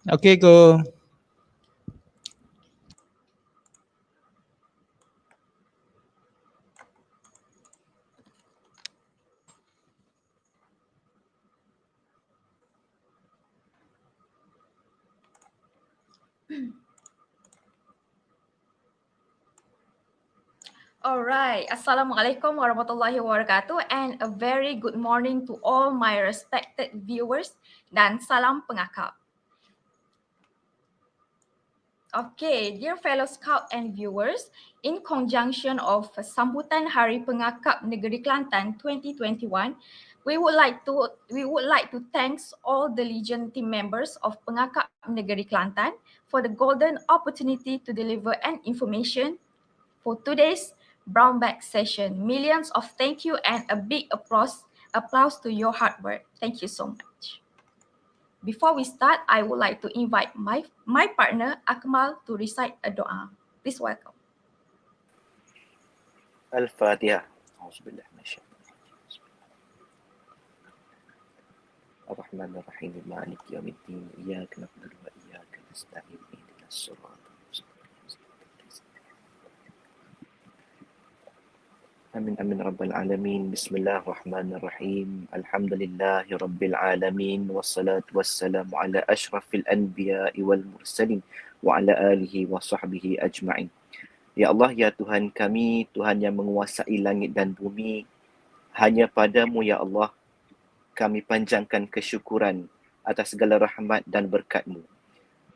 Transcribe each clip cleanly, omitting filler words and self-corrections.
Okey, Ko. Alright, Assalamualaikum warahmatullahi wabarakatuh and a very good morning to all my respected viewers dan salam pengakap. Okay, dear fellow scout and viewers, in conjunction of Sambutan Hari Pengakap Negeri Kelantan 2021, we would like to thank all the Legion team members of Pengakap Negeri Kelantan for the golden opportunity to deliver an information for today's brown bag session. Millions of thank you and a big applause to your hard work. Thank you so much. Before we start, I would like to invite my partner Akmal to recite a dua. Please welcome. الفاتحة. أعوذ بالله من الشيطان الرحمن الرحيم مالك يوم الدين إياك نعبد وإياك نستعين اهدنا الصراط آمين آمين رب العالمين بسم الله الرحمن الرحيم الحمد لله رب العالمين والصلاة والسلام على أشرف الأنبياء والمرسلين وعلى آله وصحبه أجمعين. Ya Allah, ya Tuhan kami, Tuhan yang menguasai langit dan bumi, hanya padamu ya Allah, kami panjangkan kesyukuran atas segala rahmat dan berkat-Mu.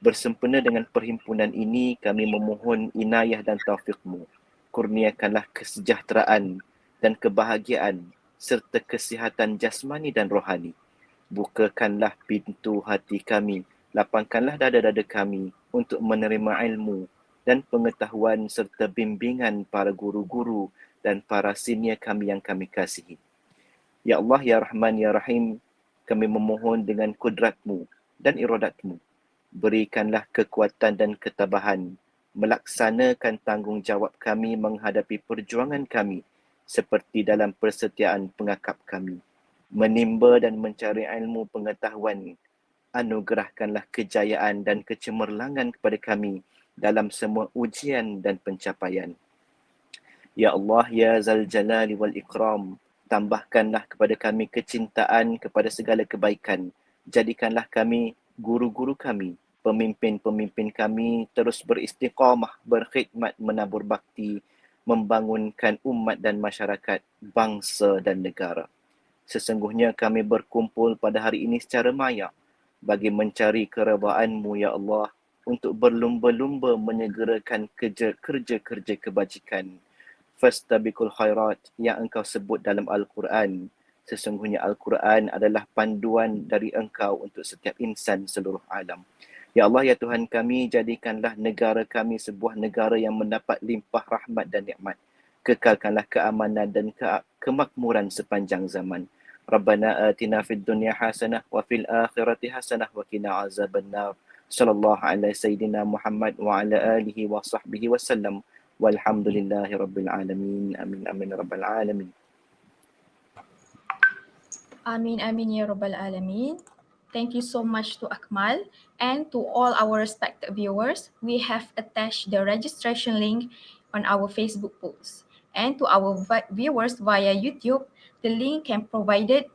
Bersempena dengan perhimpunan ini, kami memohon inayah dan taufik-Mu. Kurniakanlah kesejahteraan dan kebahagiaan serta kesihatan jasmani dan rohani. Bukakanlah pintu hati kami, lapangkanlah dada-dada kami untuk menerima ilmu dan pengetahuan serta bimbingan para guru-guru dan para senior kami yang kami kasihi. Ya Allah, Ya Rahman, Ya Rahim, kami memohon dengan kudrat-Mu dan iradat-Mu. Berikanlah kekuatan dan ketabahan melaksanakan tanggungjawab kami menghadapi perjuangan kami seperti dalam persetiaan pengakap kami. Menimba dan mencari ilmu pengetahuan, anugerahkanlah kejayaan dan kecemerlangan kepada kami dalam semua ujian dan pencapaian. Ya Allah, Ya Zal Jalali wal Ikram, tambahkanlah kepada kami kecintaan kepada segala kebaikan. Jadikanlah kami, guru-guru kami, pemimpin-pemimpin kami terus beristiqamah, berkhidmat, menabur bakti, membangunkan umat dan masyarakat, bangsa dan negara. Sesungguhnya kami berkumpul pada hari ini secara maya bagi mencari keredaan-Mu, Ya Allah, untuk berlumba-lumba menyegerakan kerja-kerja kebajikan. Fastabiqul khairat yang Engkau sebut dalam Al-Quran. Sesungguhnya Al-Quran adalah panduan dari Engkau untuk setiap insan seluruh alam. Ya Allah, ya Tuhan kami, jadikanlah negara kami sebuah negara yang mendapat limpah rahmat dan nikmat. Kekalkanlah keamanan dan kemakmuran sepanjang zaman. Rabbana atina fid dunya hasanah wa fil akhirati hasanah wa qina azabannar. Sallallahu alaihi sayyidina Muhammad wa ala alihi wa sahbihi wasallam. Walhamdulillahi rabbil alamin. Amin amin rabbal alamin. Amin amin ya rabbal alamin. Thank you so much to Akmal and to all our respected viewers. We have attached the registration link on our Facebook post. And to our viewers via YouTube, the link provided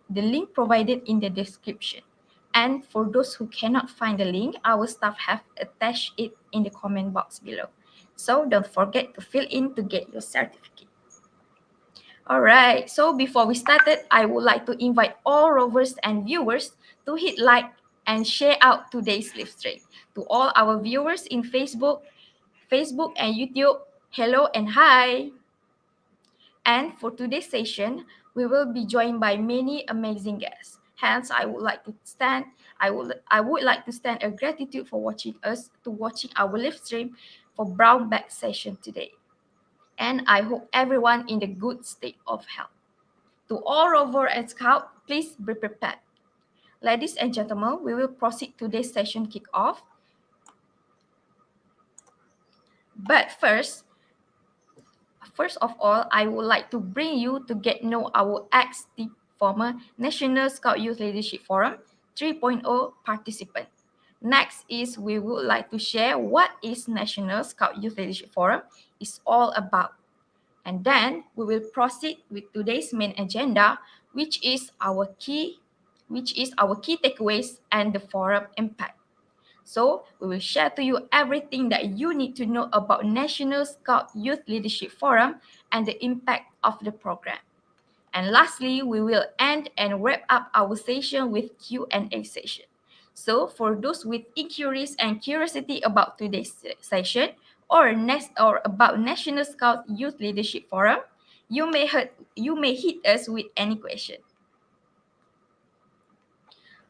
in the description. And for those who cannot find the link, our staff have attached it in the comment box below. So don't forget to fill in to get your certificate. Alright, so before we started, I would like to invite all rovers and viewers to hit like and share out today's live stream. To all our viewers in Facebook and YouTube, hello and hi. And for today's session, we will be joined by many amazing guests. Hence, I would like to stand a gratitude for watching our live stream for brown bag session today. And I hope everyone in the good state of health. To all rover and scout, please be prepared. Ladies and gentlemen, we will proceed today's session kick-off. But first of all, I would like to bring you to get know our ex-former National Scout Youth Leadership Forum 3.0 participant. Next is we would like to share what is National Scout Youth Leadership Forum is all about. And then we will proceed with today's main agenda, which is our key takeaways and the forum impact. So we will share to you everything that you need to know about National Scout Youth Leadership Forum and the impact of the program. And lastly, we will end and wrap up our session with Q&A session. So for those with inquiries and curiosity about today's session or about National Scout Youth Leadership Forum, you may hit us with any question.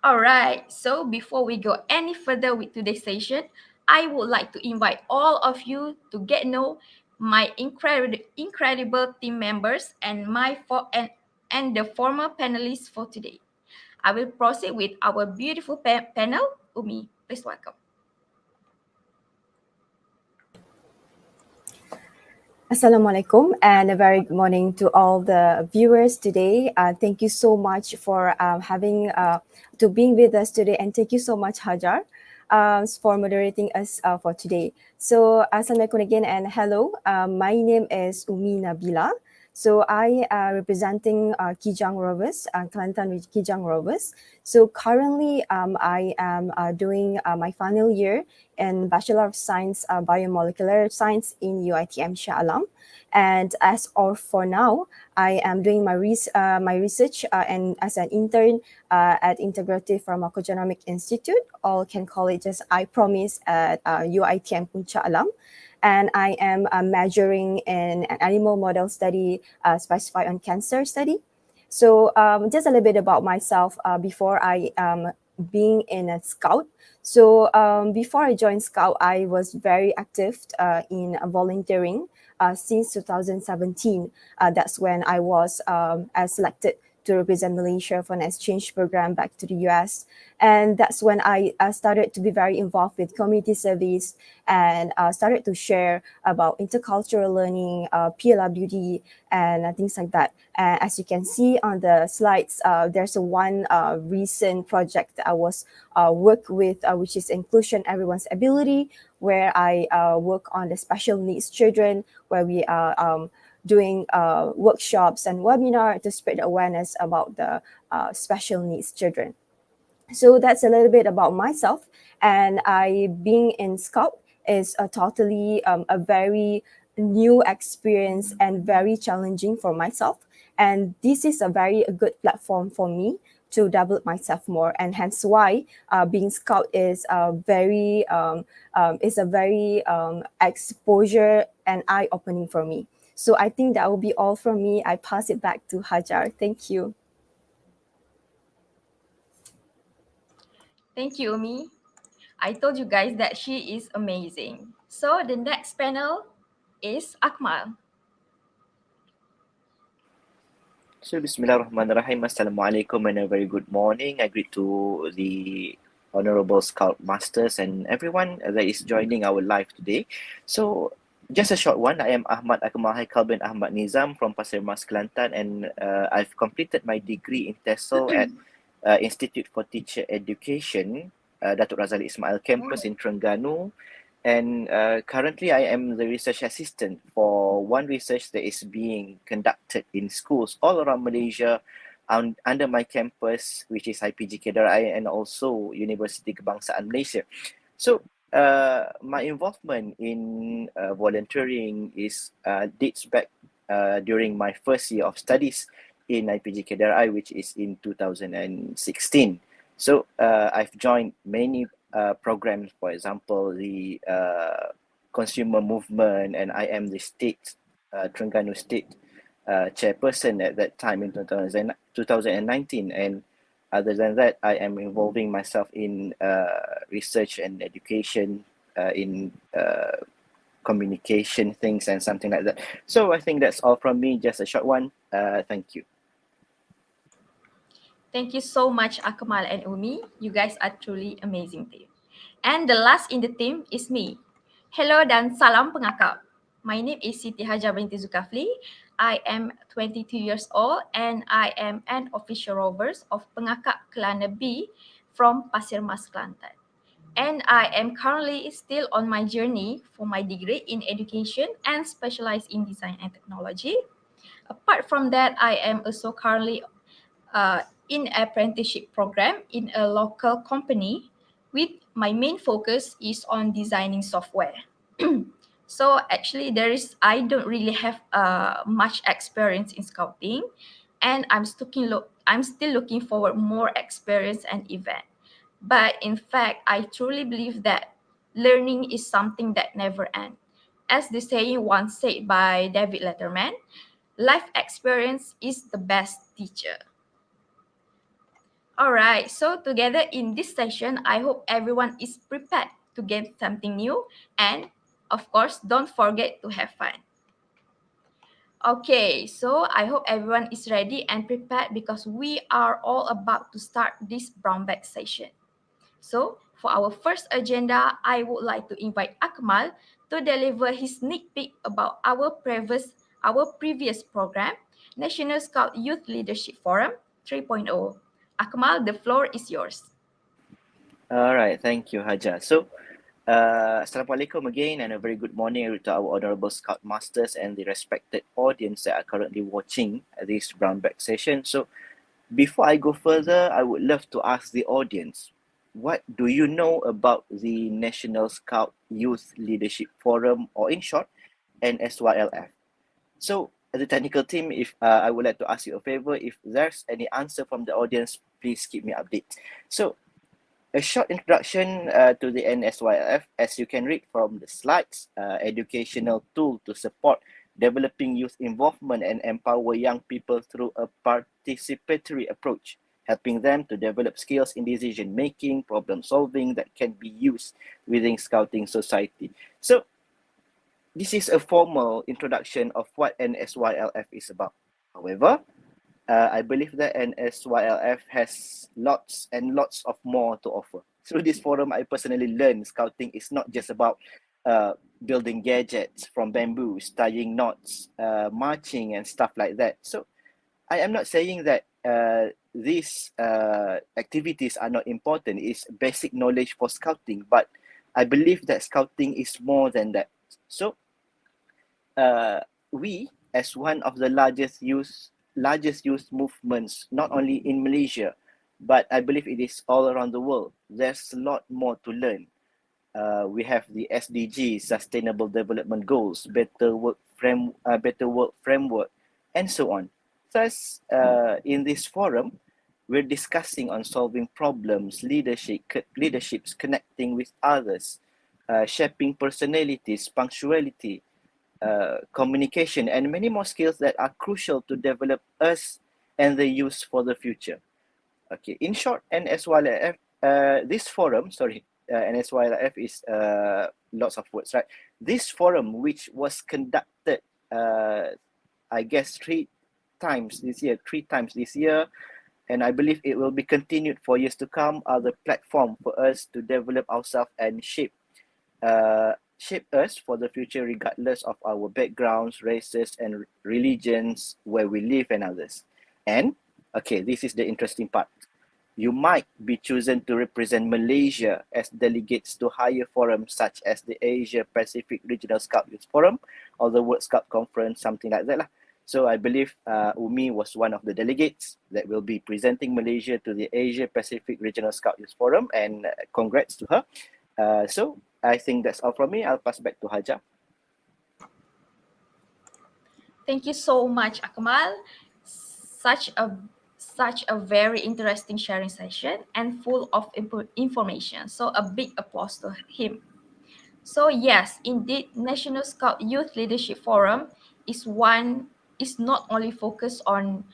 All right, so before we go any further with today's session, I would like to invite all of you to get know my incredible team members and and the former panelists for today. I will proceed with our beautiful panel. Umi, please welcome. Assalamualaikum and a very good morning to all the viewers today. Thank you so much for being with us today, and thank you so much Hajar for moderating us for today. So Assalamualaikum again and hello. My name is Umi Nabila. So I representing Kijang Rovers, Kelantan Kijang Rovers. So currently I am doing my final year in Bachelor of Science Biomolecular Science in UiTM Shah Alam. And as of for now, I am doing my research and as an intern at Integrative Pharmacogenomic Institute, or can call it just I Promise at UiTM Puncak Alam. And I am majoring in an animal model study specified on cancer study. So just a little bit about myself before I being in a scout. So before I joined scout, I was very active in volunteering since 2017. That's when I was selected to represent Malaysia for an exchange program back to the US. And that's when I started to be very involved with community service and started to share about intercultural learning, PLWD, and things like that. As you can see on the slides, there's one recent project that I was work with, which is Inclusion Everyone's Ability, where I work on the special needs children, where we are doing workshops and webinar to spread awareness about the special needs children. So that's a little bit about myself, and I being in Scout is a totally a very new experience and very challenging for myself. And this is a very good platform for me to develop myself more, and hence why being Scout is a very exposure and eye opening for me. So I think that will be all from me. I pass it back to Hajar. Thank you. Thank you, Umi. I told you guys that she is amazing. So the next panel is Akmal. So, Bismillahirrahmanirrahim. Assalamualaikum and a very good morning. I greet to the Honorable Scout Masters and everyone that is joining our live today. So, just a short one. I am Ahmad Akmal Haikal bin Ahmad Nizam from Pasir Mas, Kelantan, and I've completed my degree in TESOL at Institute for Teacher Education, Datuk Razali Ismail campus in Terengganu. And currently, I am the research assistant for one research that is being conducted in schools all around Malaysia under my campus, which is IPG Kedah and also University Kebangsaan Malaysia. So, my involvement in volunteering dates back during my first year of studies in IPG Kedah, which is in 2016. So, I've joined many programs, for example, the consumer movement, and I am the Terengganu state chairperson at that time in 2019. And other than that, I am involving myself in research and education in communication things and something like that. So I think that's all from me, just a short one. Thank you. Thank you so much, Akmal and Umi. You guys are truly amazing team. And the last in the team is me. Hello dan salam Pengakap. My name is Siti Hajar binti Zulkafli. I am 22 years old and I am an official Rovers of Pengakap Kelana B from Pasir Mas, Kelantan. and I am currently still on my journey for my degree in education and specialized in design and technology. Apart from that, I am also currently in apprenticeship program in a local company with my main focus is on designing software. So actually I don't really have much experience in scouting, and I'm still looking forward more experience and event. But in fact, I truly believe that learning is something that never ends. As the saying once said by David Letterman, life experience is the best teacher. All right, so together in this session, I hope everyone is prepared to get something new, and of course, don't forget to have fun. Okay, so I hope everyone is ready and prepared because we are all about to start this brown bag session. So, for our first agenda, I would like to invite Akmal to deliver his sneak peek about our previous program, National Scout Youth Leadership Forum 3.0. Akmal, the floor is yours. All right, thank you, Haja. So, Assalamualaikum again, and a very good morning to our honorable Scout Masters and the respected audience that are currently watching this brown bag session. So, before I go further, I would love to ask the audience, what do you know about the National Scout Youth Leadership Forum, or in short, NSYLF? So, as a technical team, if I would like to ask you a favor, if there's any answer from the audience, please keep me updated. So, a short introduction to the NSYLF, as you can read from the slides, educational tool to support developing youth involvement and empower young people through a participatory approach, helping them to develop skills in decision making, problem solving that can be used within scouting society. So, this is a formal introduction of what NSYLF is about. However, I believe that NSYLF has lots and lots of more to offer. Through this forum, I personally learned scouting is not just about building gadgets from bamboo, tying knots, marching and stuff like that. So I am not saying that these activities are not important. It's basic knowledge for scouting, but I believe that scouting is more than that. So we, as one of the largest youth movements, not only in Malaysia, but I believe it is all around the world, there's a lot more to learn. We have the SDG, Sustainable Development Goals, better work framework, and so on. Thus, in this forum, we're discussing on solving problems, leaderships, connecting with others, shaping personalities, punctuality, communication, and many more skills that are crucial to develop us and the youth for the future. Okay, in short, NSYLF, this forum, NSYLF is lots of words, right? This forum, which was conducted, I guess, three times this year, and I believe it will be continued for years to come, are the platform for us to develop ourselves and shape us for the future, regardless of our backgrounds, races, and religions, where we live, and others. And okay, this is the interesting part. You might be chosen to represent Malaysia as delegates to higher forums such as the Asia Pacific Regional Scout Youth Forum or the World Scout Conference, something like that lah. So I believe Umi was one of the delegates that will be presenting Malaysia to the Asia Pacific Regional Scout Youth Forum, and congrats to her. So I think that's all from me. I'll pass back to Haja. Thank you so much, Akmal. Such a very interesting sharing session and full of information. So a big applause to him. So yes, indeed, National Scout Youth Leadership Forum is not only focused on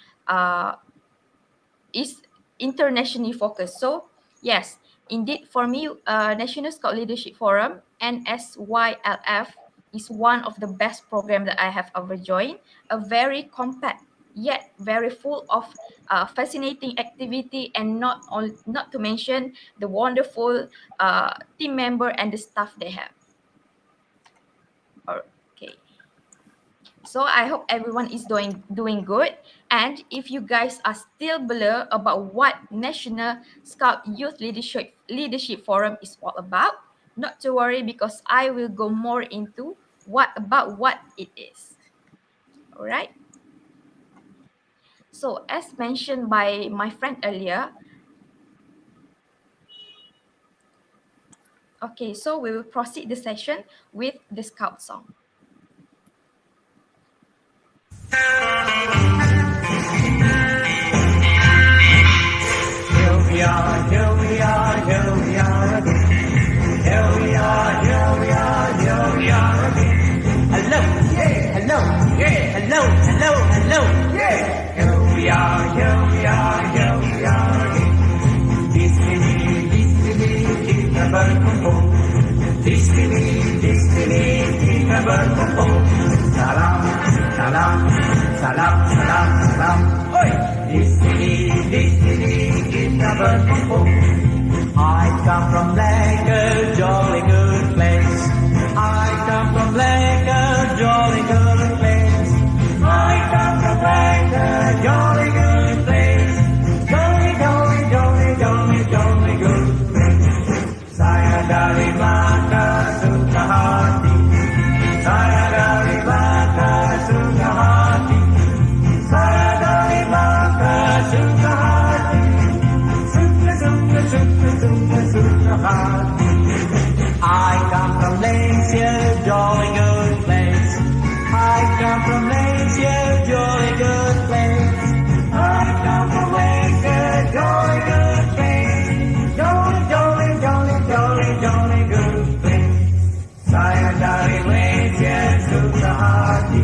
is internationally focused. So yes, indeed, for me, National Scout Leadership Forum (NSYLF) is one of the best programs that I have ever joined. A very compact yet very full of fascinating activity, and not to mention the wonderful team member and the staff they have. Okay. So I hope everyone is doing good. And if you guys are still blur about what National Scout Youth Leadership Forum is all about, not to worry, because I will go more into what it is. All right. So as mentioned by my friend earlier, okay, so we will proceed the session with the Scout song. Here we are, here we are, here we are again. Here we are, here we are, here we are again. Hello, yeah, hello, yeah, hello, hello, hello, yeah. Here we are, here we are, here we are again. Di sini kita berkumpul. Di sini kita berkumpul. Salam, salam, salam, salam, salam. Oi, di sini kita berkumpul. I come from a jolly good place. I come from a jolly good place. I come from a jolly good place. Jolly, jolly, jolly, jolly, jolly good place. Saya dari Maka Sukahati. Saya dari Maka Sukahati. Saya dari Maka Sukahati. Sukahati. I come from Malaysia, jolly good place. I come from Malaysia, jolly good place. I come from Malaysia, jolly good place. Jolly, jolly, jolly, jolly, jolly good place. Saya dari Malaysia, Sukahati.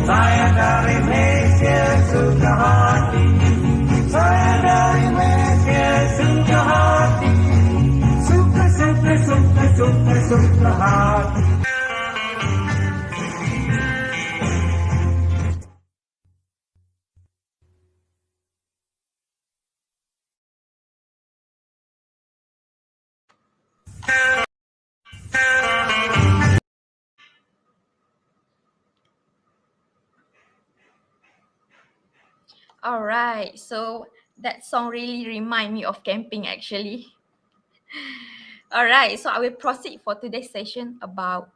Saya dari Malaysia, Sukahati. Saya dari Malaysia, Sukahati. Suka, suka, suka, suka, Sukahati. All right, so that song really remind me of camping actually. All right, so I will proceed for today's session about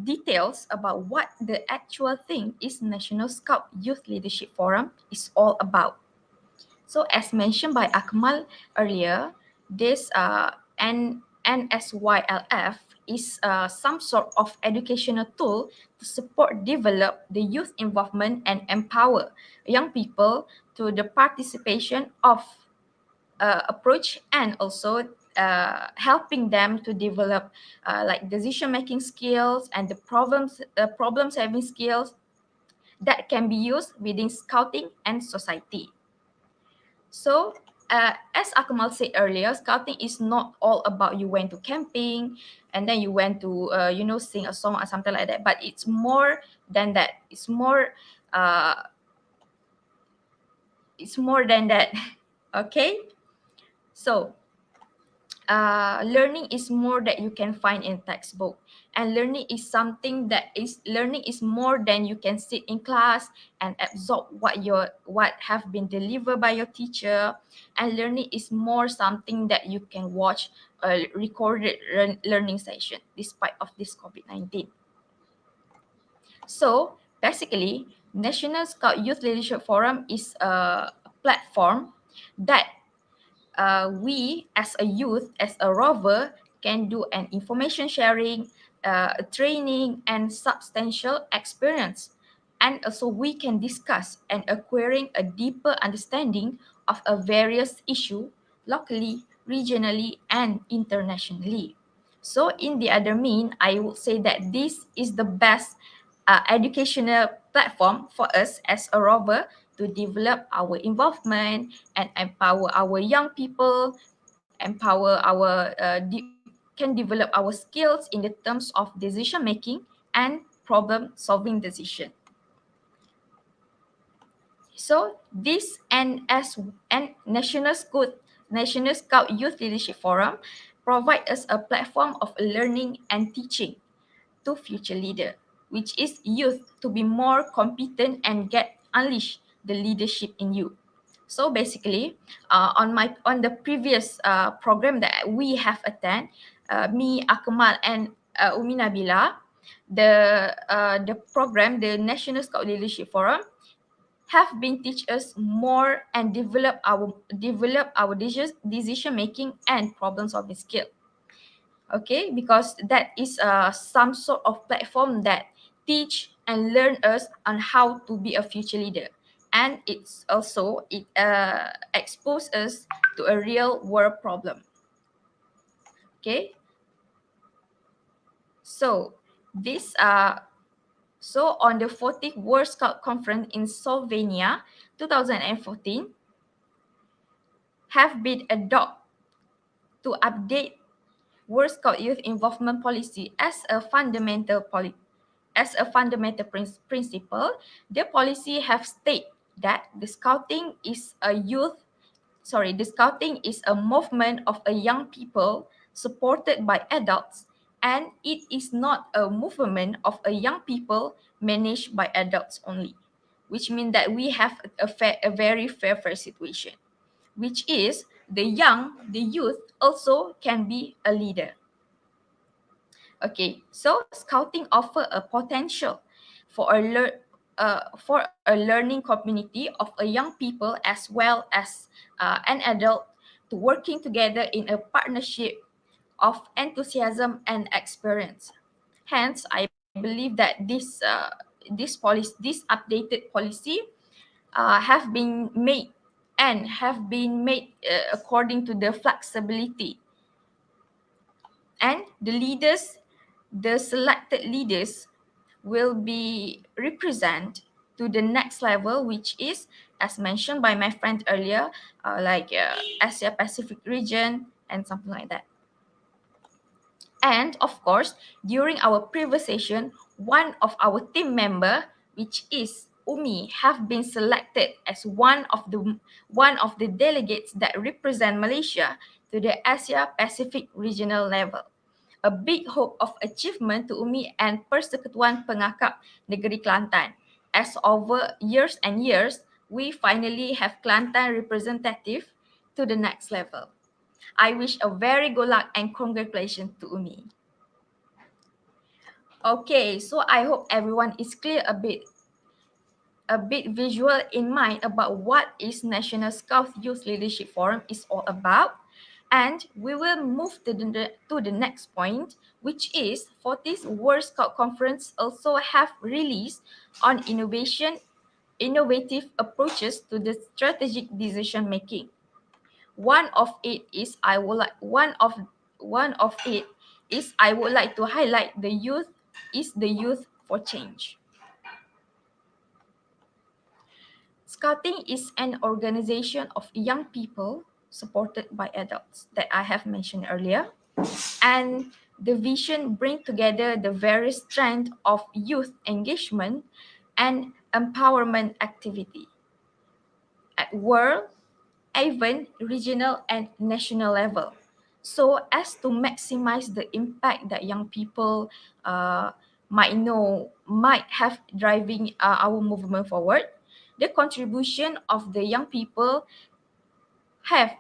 details about what the actual thing is National Scout Youth Leadership Forum is all about. So as mentioned by Akmal earlier, this NSYLF is some sort of educational tool to support, develop the youth involvement and empower young people to the participation of approach, and also helping them to develop like decision-making skills and the problem-solving skills that can be used within scouting and society. So, as Akmal said earlier, scouting is not all about you went to camping and then you went to, sing a song or something like that. But it's more than that. It's more than that. Okay. So, learning is more that you can find in textbook, and learning is more than you can sit in class and absorb what have been delivered by your teacher. And learning is more something that you can watch a recorded learning session despite of this COVID-19. So basically, National Scout Youth Leadership Forum is a platform that we as a youth, as a rover, can do an information sharing, training, and substantial experience. And also we can discuss and acquiring a deeper understanding of a various issue locally, regionally, and internationally. So in the other mean, I would say that this is the best educational platform for us as a rover to develop our involvement and empower our young people, can develop our skills in the terms of decision making and problem solving decision. So this National Scout Youth Leadership Forum provide us a platform of learning and teaching to future leader. which is youth to be more competent and get unleash the leadership in you. So basically, on the previous program that we have attended, me, Akmal, and Umi Nabila, the program, the National Scout Leadership Forum, have been teach us more and develop our decision making and problem solving skill. Okay, because that is some sort of platform that teach and learn us on how to be a future leader, and it's also it expose us to a real world problem. Okay, so this so on the 40th World Scout Conference in Slovenia 2014 have been adopted to update World Scout Youth Involvement Policy as a fundamental principle. The policy have stated that the scouting is a movement of a young people supported by adults, and it is not a movement of a young people managed by adults only, which means that we have a very fair situation, which is the youth also can be a leader. Okay, so scouting offer a potential for a learning community of a young people as well as an adult to working together in a partnership of enthusiasm and experience. Hence, I believe that this updated policy have been made according to the flexibility, and the selected leaders will be represent to the next level, which is, as mentioned by my friend earlier, Asia Pacific region and something like that. And of course, during our previous session, one of our team member, which is Umi, have been selected as one of the delegates that represent Malaysia to the Asia Pacific regional level. A big hope of achievement to Umi and Persekutuan Pengakap Negeri Kelantan. As over years and years, we finally have Kelantan representative to the next level. I wish a very good luck and congratulations to Umi. Okay, so I hope everyone is clear a bit visual in mind about what is National Scout Youth Leadership Forum is all about. And we will move to the next point, which is 40th World Scout Conference also have released on innovative approaches to the strategic decision making. One of it is I would like to highlight the youth for change. Scouting is an organization of young people supported by adults that I have mentioned earlier, and the vision bring together the various strands of youth engagement and empowerment activity at world, even regional and national level, so as to maximize the impact that young people might have driving our movement forward. The contribution of the young people have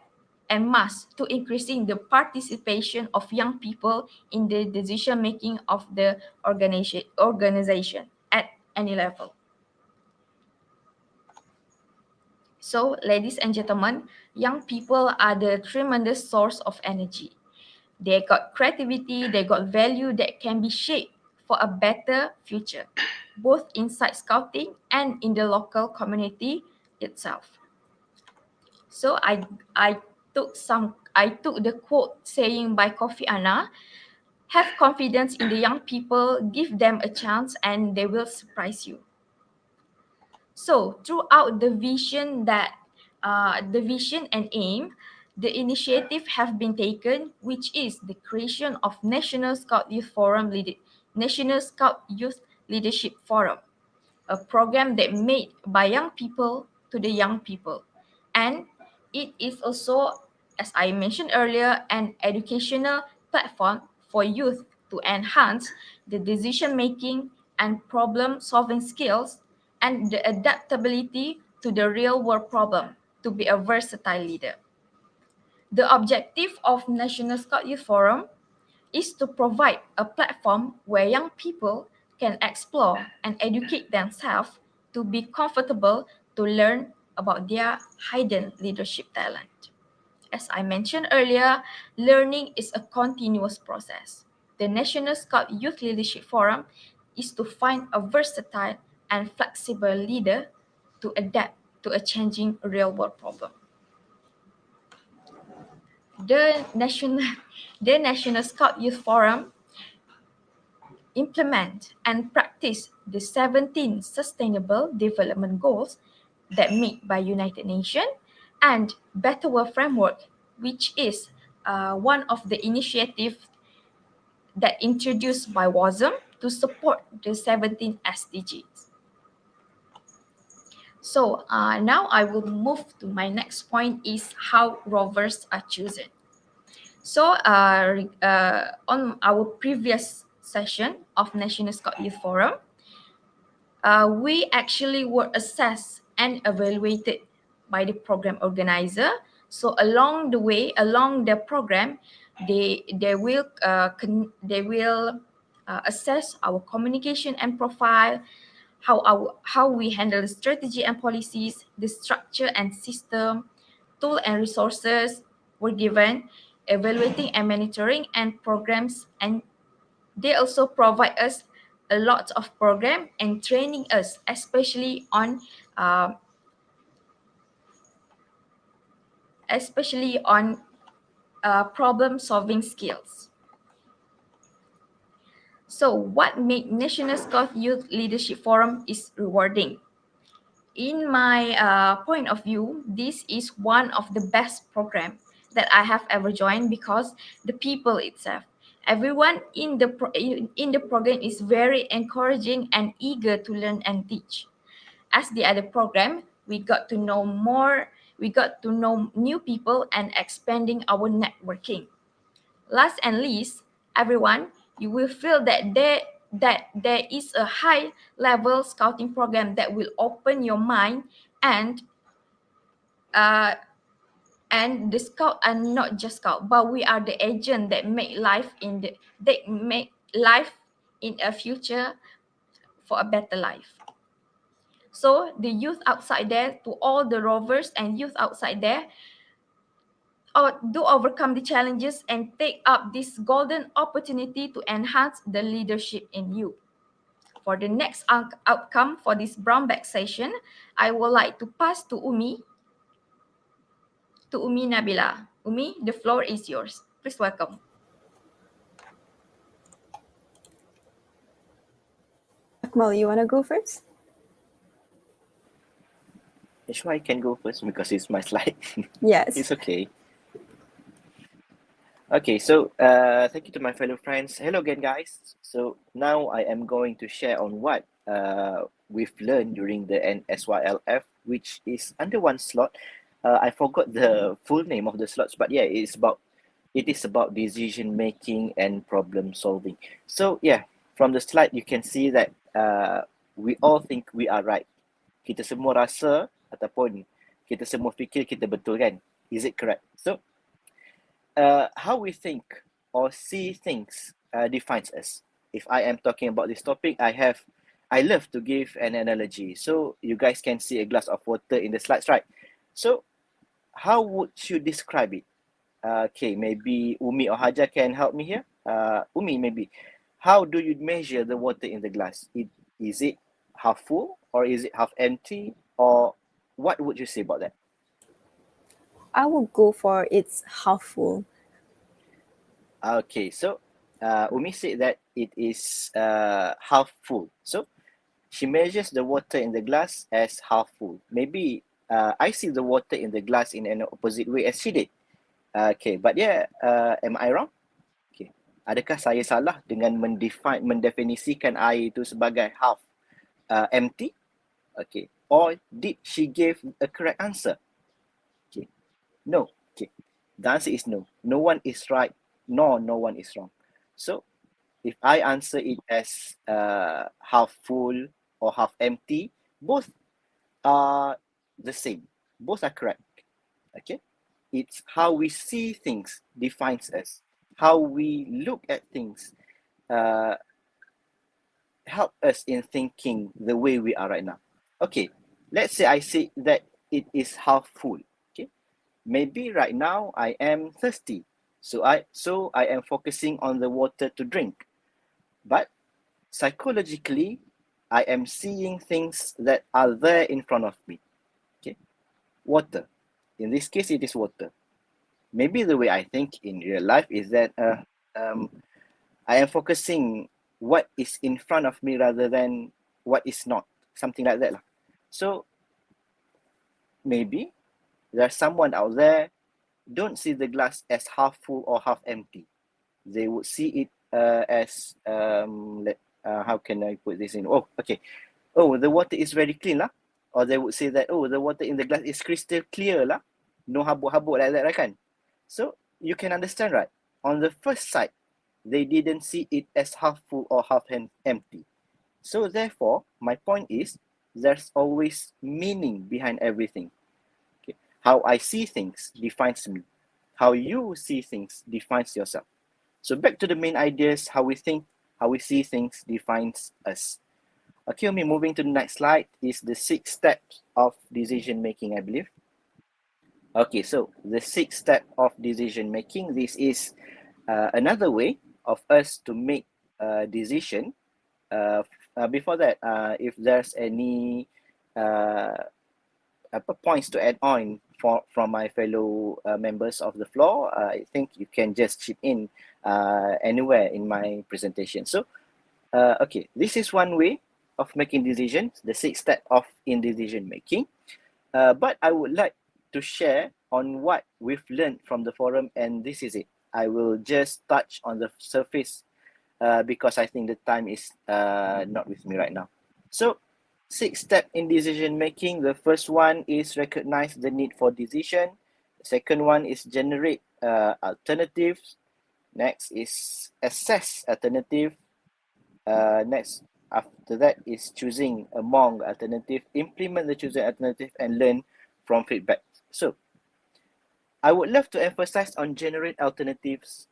and must to increasing the participation of young people in the decision making of the organization at any level. So, ladies and gentlemen, young people are the tremendous source of energy. They got creativity, they got value that can be shaped for a better future, both inside scouting and in the local community itself. So I took the quote saying by Kofi Annan, have confidence in the young people, give them a chance and they will surprise you. So throughout the vision and aim, the initiative have been taken, which is the creation of National Scout Youth Leadership Forum, a program that made by young people to the young people. And it is also, as I mentioned earlier, an educational platform for youth to enhance the decision making and problem-solving skills, and the adaptability to the real-world problem to be a versatile leader. The objective of National Scout Youth Forum is to provide a platform where young people can explore and educate themselves to be comfortable to learn about their hidden leadership talent. As I mentioned earlier, learning is a continuous process. The National Scout Youth Leadership Forum is to find a versatile and flexible leader to adapt to a changing real-world problem. The National Scout Youth Forum implement and practice the 17 Sustainable Development Goals that made by United Nations and Better World Framework, which is one of the initiatives that introduced by WASM to support the 17 SDGs. So now I will move to my next point is how rovers are chosen. So on our previous session of National Scout Youth Forum, we actually were assessed and evaluated by the program organizer. So along the way, along the program, they will assess our communication and profile, how we handle the strategy and policies, the structure and system, tool and resources were given, evaluating and monitoring and programs, and they also provide us a lot of program and training us, especially on problem solving skills. So what made National Scout Youth Leadership Forum is rewarding? In my point of view, this is one of the best program that I have ever joined because the people itself, everyone in the program is very encouraging and eager to learn and teach. As the other program, we got to know new people and expanding our networking. Last and least, everyone, you will feel that there is a high level scouting program that will open your mind, and the scout are not just scout, but we are the agent that make life in a future for a better life. So the youth outside there, to all the rovers and youth outside there, do overcome the challenges and take up this golden opportunity to enhance the leadership in you. For the next outcome for this brown bag session, I would like to pass to Umi Nabila. Umi, the floor is yours. Please welcome. Akmal, you want to go first? Sure, I can go first because it's my slide. Yes. It's okay. Okay, so thank you to my fellow friends. Hello again, guys. So now I am going to share on what we've learned during the NSYLF, which is under one slot. I forgot the full name of the slots, but yeah, it is about decision making and problem solving. So yeah, from the slide you can see that we all think we are right. Kita semua rasa ataupun kita semua fikir kita betul kan? Is it correct? So how we think or see things defines us. If I am talking about this topic, I love to give an analogy. So you guys can see a glass of water in the slides, right? So how would you describe it? Okay, maybe Umi or Haja can help me here. Umi, maybe. How do you measure the water in the glass? Is it half full or is it half empty? Or what would you say about that? I will go for it's half full. Okay, so Umi said that it is half full. So she measures the water in the glass as half full. Maybe I see the water in the glass in an opposite way as she did. Okay, but yeah, am I wrong? Okay, adakah saya salah dengan mendefinisikan air itu sebagai half empty? Okay, or did she give a correct answer? Okay, no. Okay, the answer is no. No one is right, nor no one is wrong. So if I answer it as half full or half empty, both are the same. Both are correct. Okay? It's how we see things defines us. How we look at things help us in thinking the way we are right now. Okay, let's say I say that it is half full. Okay, maybe right now I am thirsty, so I am focusing on the water to drink, but psychologically I am seeing things that are there in front of me. Okay, water. In this case, it is water. Maybe the way I think in real life is that I am focusing what is in front of me rather than what is not, something like that lah. So maybe there's someone out there don't see the glass as half full or half empty. They would see it as how can I put this in? Oh, okay. Oh, the water is very clean lah. Or they would say that, oh, the water in the glass is crystal clear lah. No habuk-habuk like that, right kan? So you can understand, right? On the first sight, they didn't see it as half full or half empty. So therefore, my point is, there's always meaning behind everything. Okay. How I see things defines me. How you see things defines yourself. So back to the main ideas, how we think, how we see things defines us. Okay, moving to the next slide is the 6 steps of decision making, I believe. Okay, so the 6th step of decision making, this is another way of us to make a decision. Before that, if there's any points to add on from my fellow members of the floor, I think you can just chip in anywhere in my presentation. So, okay, this is one way of making decisions, the 6th step of in decision making. But I would like to share on what we've learned from the forum, and this is it. I will just touch on the surface because I think the time is not with me right now. So, 6th step in decision making. The first one is recognize the need for decision. The second one is generate alternatives. Next is assess alternative. Next, after that is choosing among alternative, implement the chosen alternative, and learn from feedback. So, I would love to emphasize on generate alternatives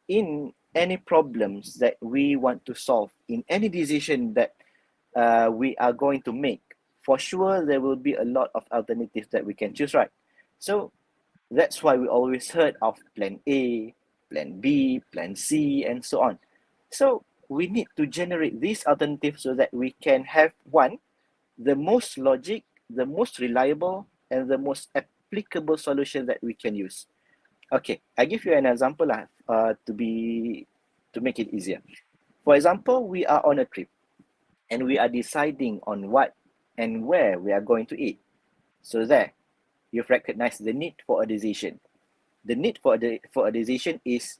in any problems that we want to solve, in any decision that we are going to make. For sure, there will be a lot of alternatives that we can choose, right? So, that's why we always heard of plan A, plan B, plan C, and so on. So, we need to generate these alternatives so that we can have one, the most logic, the most reliable, and the most applicable solution that we can use. Okay, I give you an example to make it easier. For example, we are on a trip and we are deciding on what and where we are going to eat. So there, you've recognized the need for a decision. The need for a decision is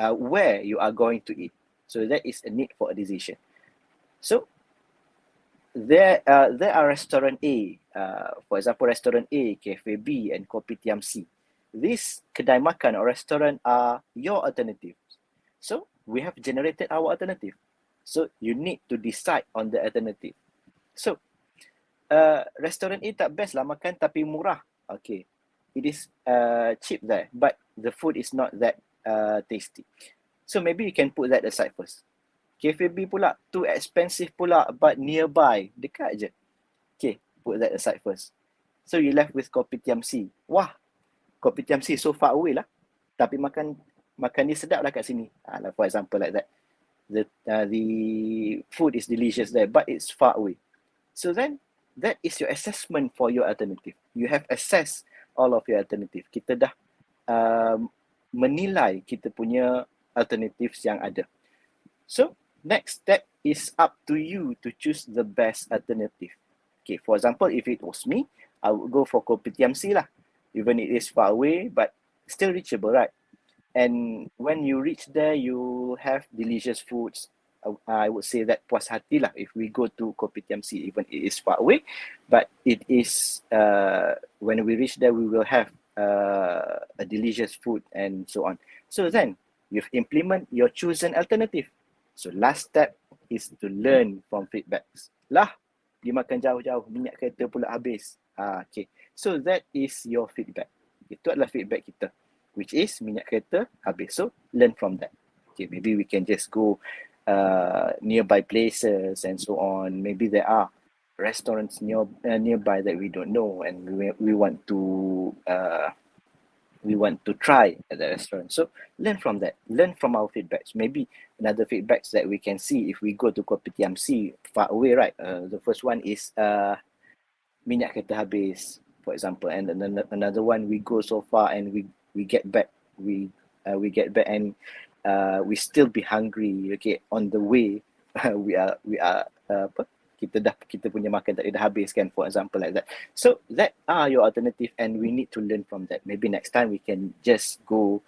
where you are going to eat. So that is a need for a decision. So there are restaurant A, for example, restaurant A, cafe B, and kopitiam C. These kedai makan or restaurant are your alternatives. So we have generated our alternative. So you need to decide on the alternative. So restaurant A tak best lah makan tapi murah. Okay, it is cheap there, but the food is not that tasty. So maybe you can put that aside first. Cafe B pula, too expensive pula, but nearby, dekat je. Okay, put that aside first. So you left with kopitiam C. Wah, kopitiam C so far away lah. Tapi makan dia sedap lah kat sini. For example like that. The food is delicious there, but it's far away. So then, that is your assessment for your alternative. You have assessed all of your alternative. Kita dah menilai kita punya alternatives yang ada. So, next step is up to you to choose the best alternative. Okay, for example, if it was me, I would go for kopitiam C lah. Even it is far away, but still reachable, right? And when you reach there, you have delicious foods. I would say that puas hati lah if we go to kopitiam C, even it is far away. But it is, when we reach there, we will have a delicious food and so on. So then, you've implement your chosen alternative. So last step is to learn from feedbacks. Lah, dimakan jauh-jauh, minyak kereta pula habis. Okay. So that is your feedback. Itu adalah feedback kita, which is minyak kereta habis. So learn from that. Okay, maybe we can just go nearby places and so on. Maybe there are restaurants nearby that we don't know, and we want to try at the restaurant. So learn from that. Learn from our feedbacks. Maybe another feedbacks that we can see if we go to Kopitiam C, far away, right? The first one is minyak kereta habis, for example, and then another one, we go so far and we get back. We get back and we still be hungry. Okay, on the way we are kita punya makan tadi dah habis kan, for example, like that. So that are your alternative, and we need to learn from that. Maybe next time we can just go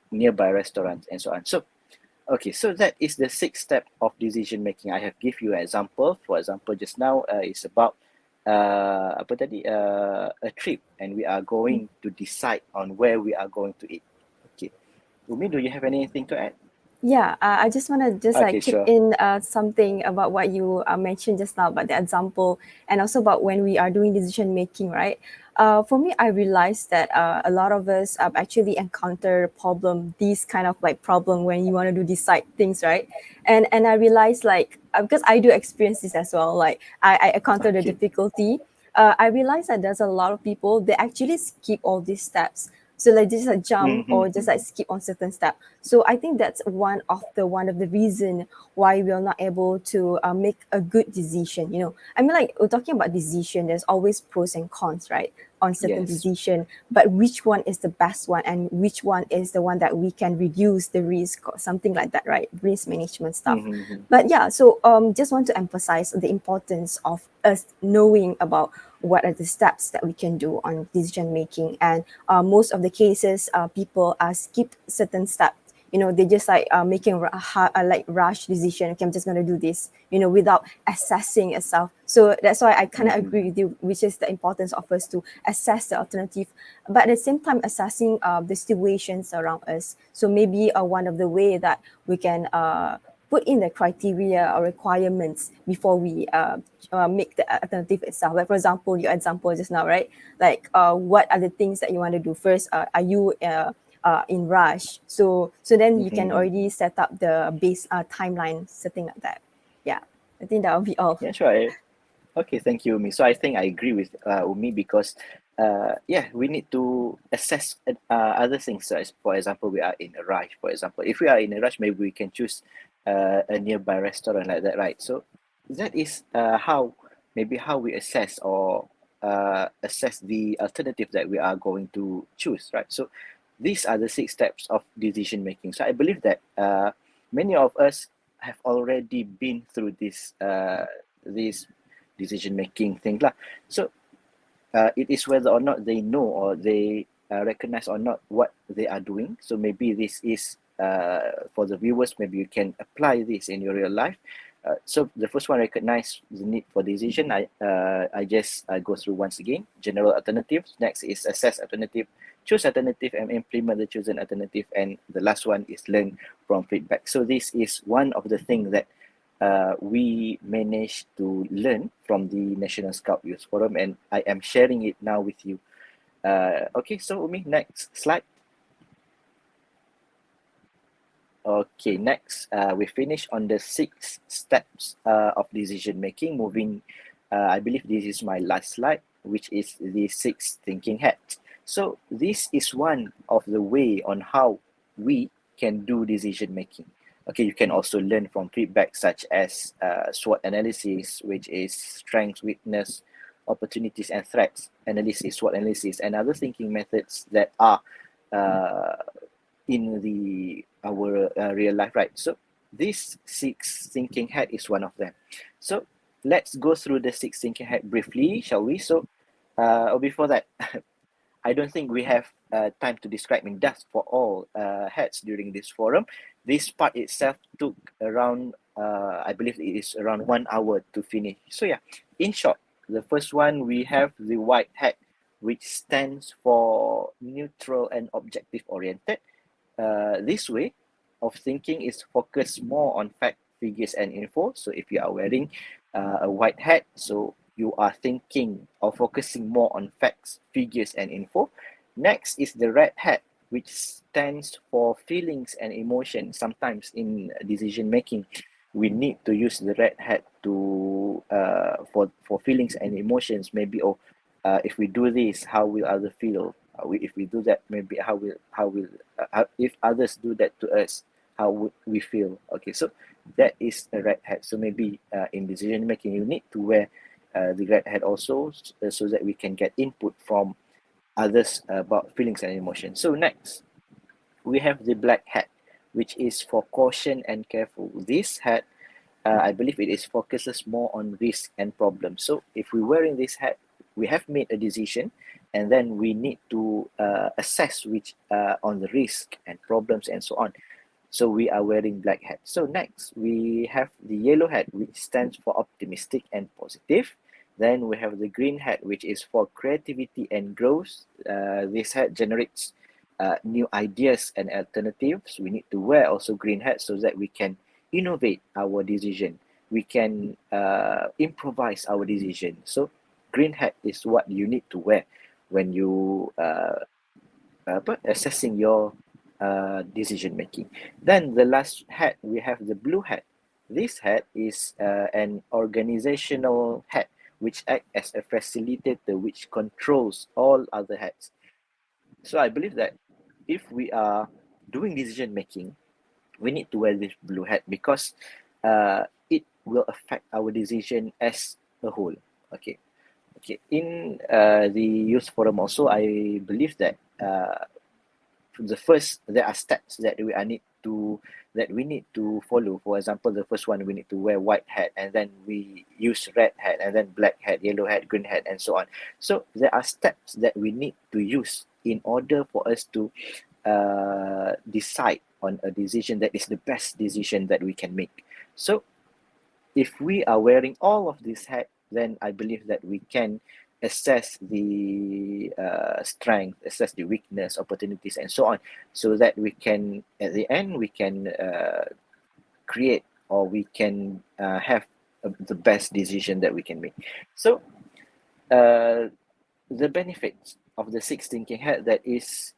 nearby restaurants and so on. So okay, so that is the 6th step of decision making. I have give you an example. For example, just now it's about a trip, and we are going to decide on where we are going to eat. Okay, Umi, do you have anything to add? Yeah, I just want to just Okay, chip sure. in something about what you mentioned just now about the example, and also about when we are doing decision making, right? For me, I realized that a lot of us actually encounter these kind of like problem when you want to decide things, right? And I realized like because I do experience this as well, like I encounter the Okay. difficulty. I realized that there's a lot of people, they actually skip all these steps. So like just like jump or just like skip on certain step. So I think that's one of the reason why we are not able to make a good decision. You know, I mean, like we're talking about decision. There's always pros and cons, right, on certain Yes. decision. But which one is the best one, and which one is the one that we can reduce the risk or something like that, right? Risk management stuff. But yeah, so just want to emphasize the importance of us knowing about what are the steps that we can do on decision making. And most of the cases, people skip certain steps. You know, they just like making like rush decision. Okay, I'm just gonna do this, you know, without assessing itself. So that's why I kind of agree with you, which is the importance of us to assess the alternative, but at the same time assessing the situations around us. So maybe one of the way that we can put in the criteria or requirements before we make the alternative itself. Like for example, your example just now, right? Like what are the things that you want to do first? Are you in rush? So then you can already set up the base timeline, something like that. Yeah, I think that will be all. Yeah, sure. Okay, thank you, Umi. So I think I agree with Umi because, we need to assess other things. So for example, we are in a rush. For example, if we are in a rush, maybe we can choose a nearby restaurant like that, right? So that is how we assess or assess the alternative that we are going to choose, right? So these are the 6 steps of decision making. So I believe that many of us have already been through this decision making thing lah. So it is whether or not they know or they recognize or not what they are doing. So maybe this is for the viewers, maybe you can apply this in your real life. So the first one, recognize the need for decision. I just go through once again. General alternatives. Next is assess alternative, choose alternative and implement the chosen alternative. And the last one is learn from feedback. So this is one of the things that we managed to learn from the National Scout Youth Forum, and I am sharing it now with you. Okay, so Umi, next slide. Okay, next, we finish on the 6 steps of decision making. Moving, I believe this is my last slide, which is the 6 thinking hats. So this is one of the way on how we can do decision making. Okay, you can also learn from feedback such as SWOT analysis, which is strengths, weakness, opportunities, and threats analysis, SWOT analysis, and other thinking methods that are in our real life, right? So this 6 thinking hat is one of them. So let's go through the 6 thinking hat briefly, shall we? So before that, I don't think we have time to describe in depth for all hats during this forum. This part itself took around, I believe it is around 1 hour to finish. So yeah, in short, the first one, we have the white hat, which stands for neutral and objective oriented. This way, of thinking is focus more on fact, figures, and info. So if you are wearing a white hat, so you are thinking or focusing more on facts, figures, and info. Next is the red hat, which stands for feelings and emotions. Sometimes in decision making, we need to use the red hat to for feelings and emotions. Maybe if we do this, how will others feel? If we do that, maybe if others do that to us, how would we feel? Okay, so that is a red hat. So maybe in decision making, you need to wear the red hat also, so that we can get input from others about feelings and emotions. So next, we have the black hat, which is for caution and careful. This hat, I believe it is focuses more on risk and problems. So if we're wearing this hat, we have made a decision, and then we need to assess which on the risk and problems and so on. So we are wearing black hat. So next, we have the yellow hat, which stands for optimistic and positive. Then we have the green hat, which is for creativity and growth. This hat generates new ideas and alternatives. We need to wear also green hat so that we can innovate our decision. We can improvise our decision. So green hat is what you need to wear when you assessing your decision making. Then the last hat, we have the blue hat. This hat is an organizational hat which acts as a facilitator which controls all other hats. So I believe that if we are doing decision making, we need to wear this blue hat because it will affect our decision as a whole. Okay. In the youth forum also, I believe that there are steps that we need to follow. For example, the first one, we need to wear white hat, and then we use red hat, and then black hat, yellow hat, green hat, and so on. So there are steps that we need to use in order for us to decide on a decision that is the best decision that we can make. So if we are wearing all of these hats, then I believe that we can assess the strength, assess the weakness, opportunities, and so on, so that we can, at the end, we can create, or we can have the best decision that we can make. So the benefits of the six thinking hat, that is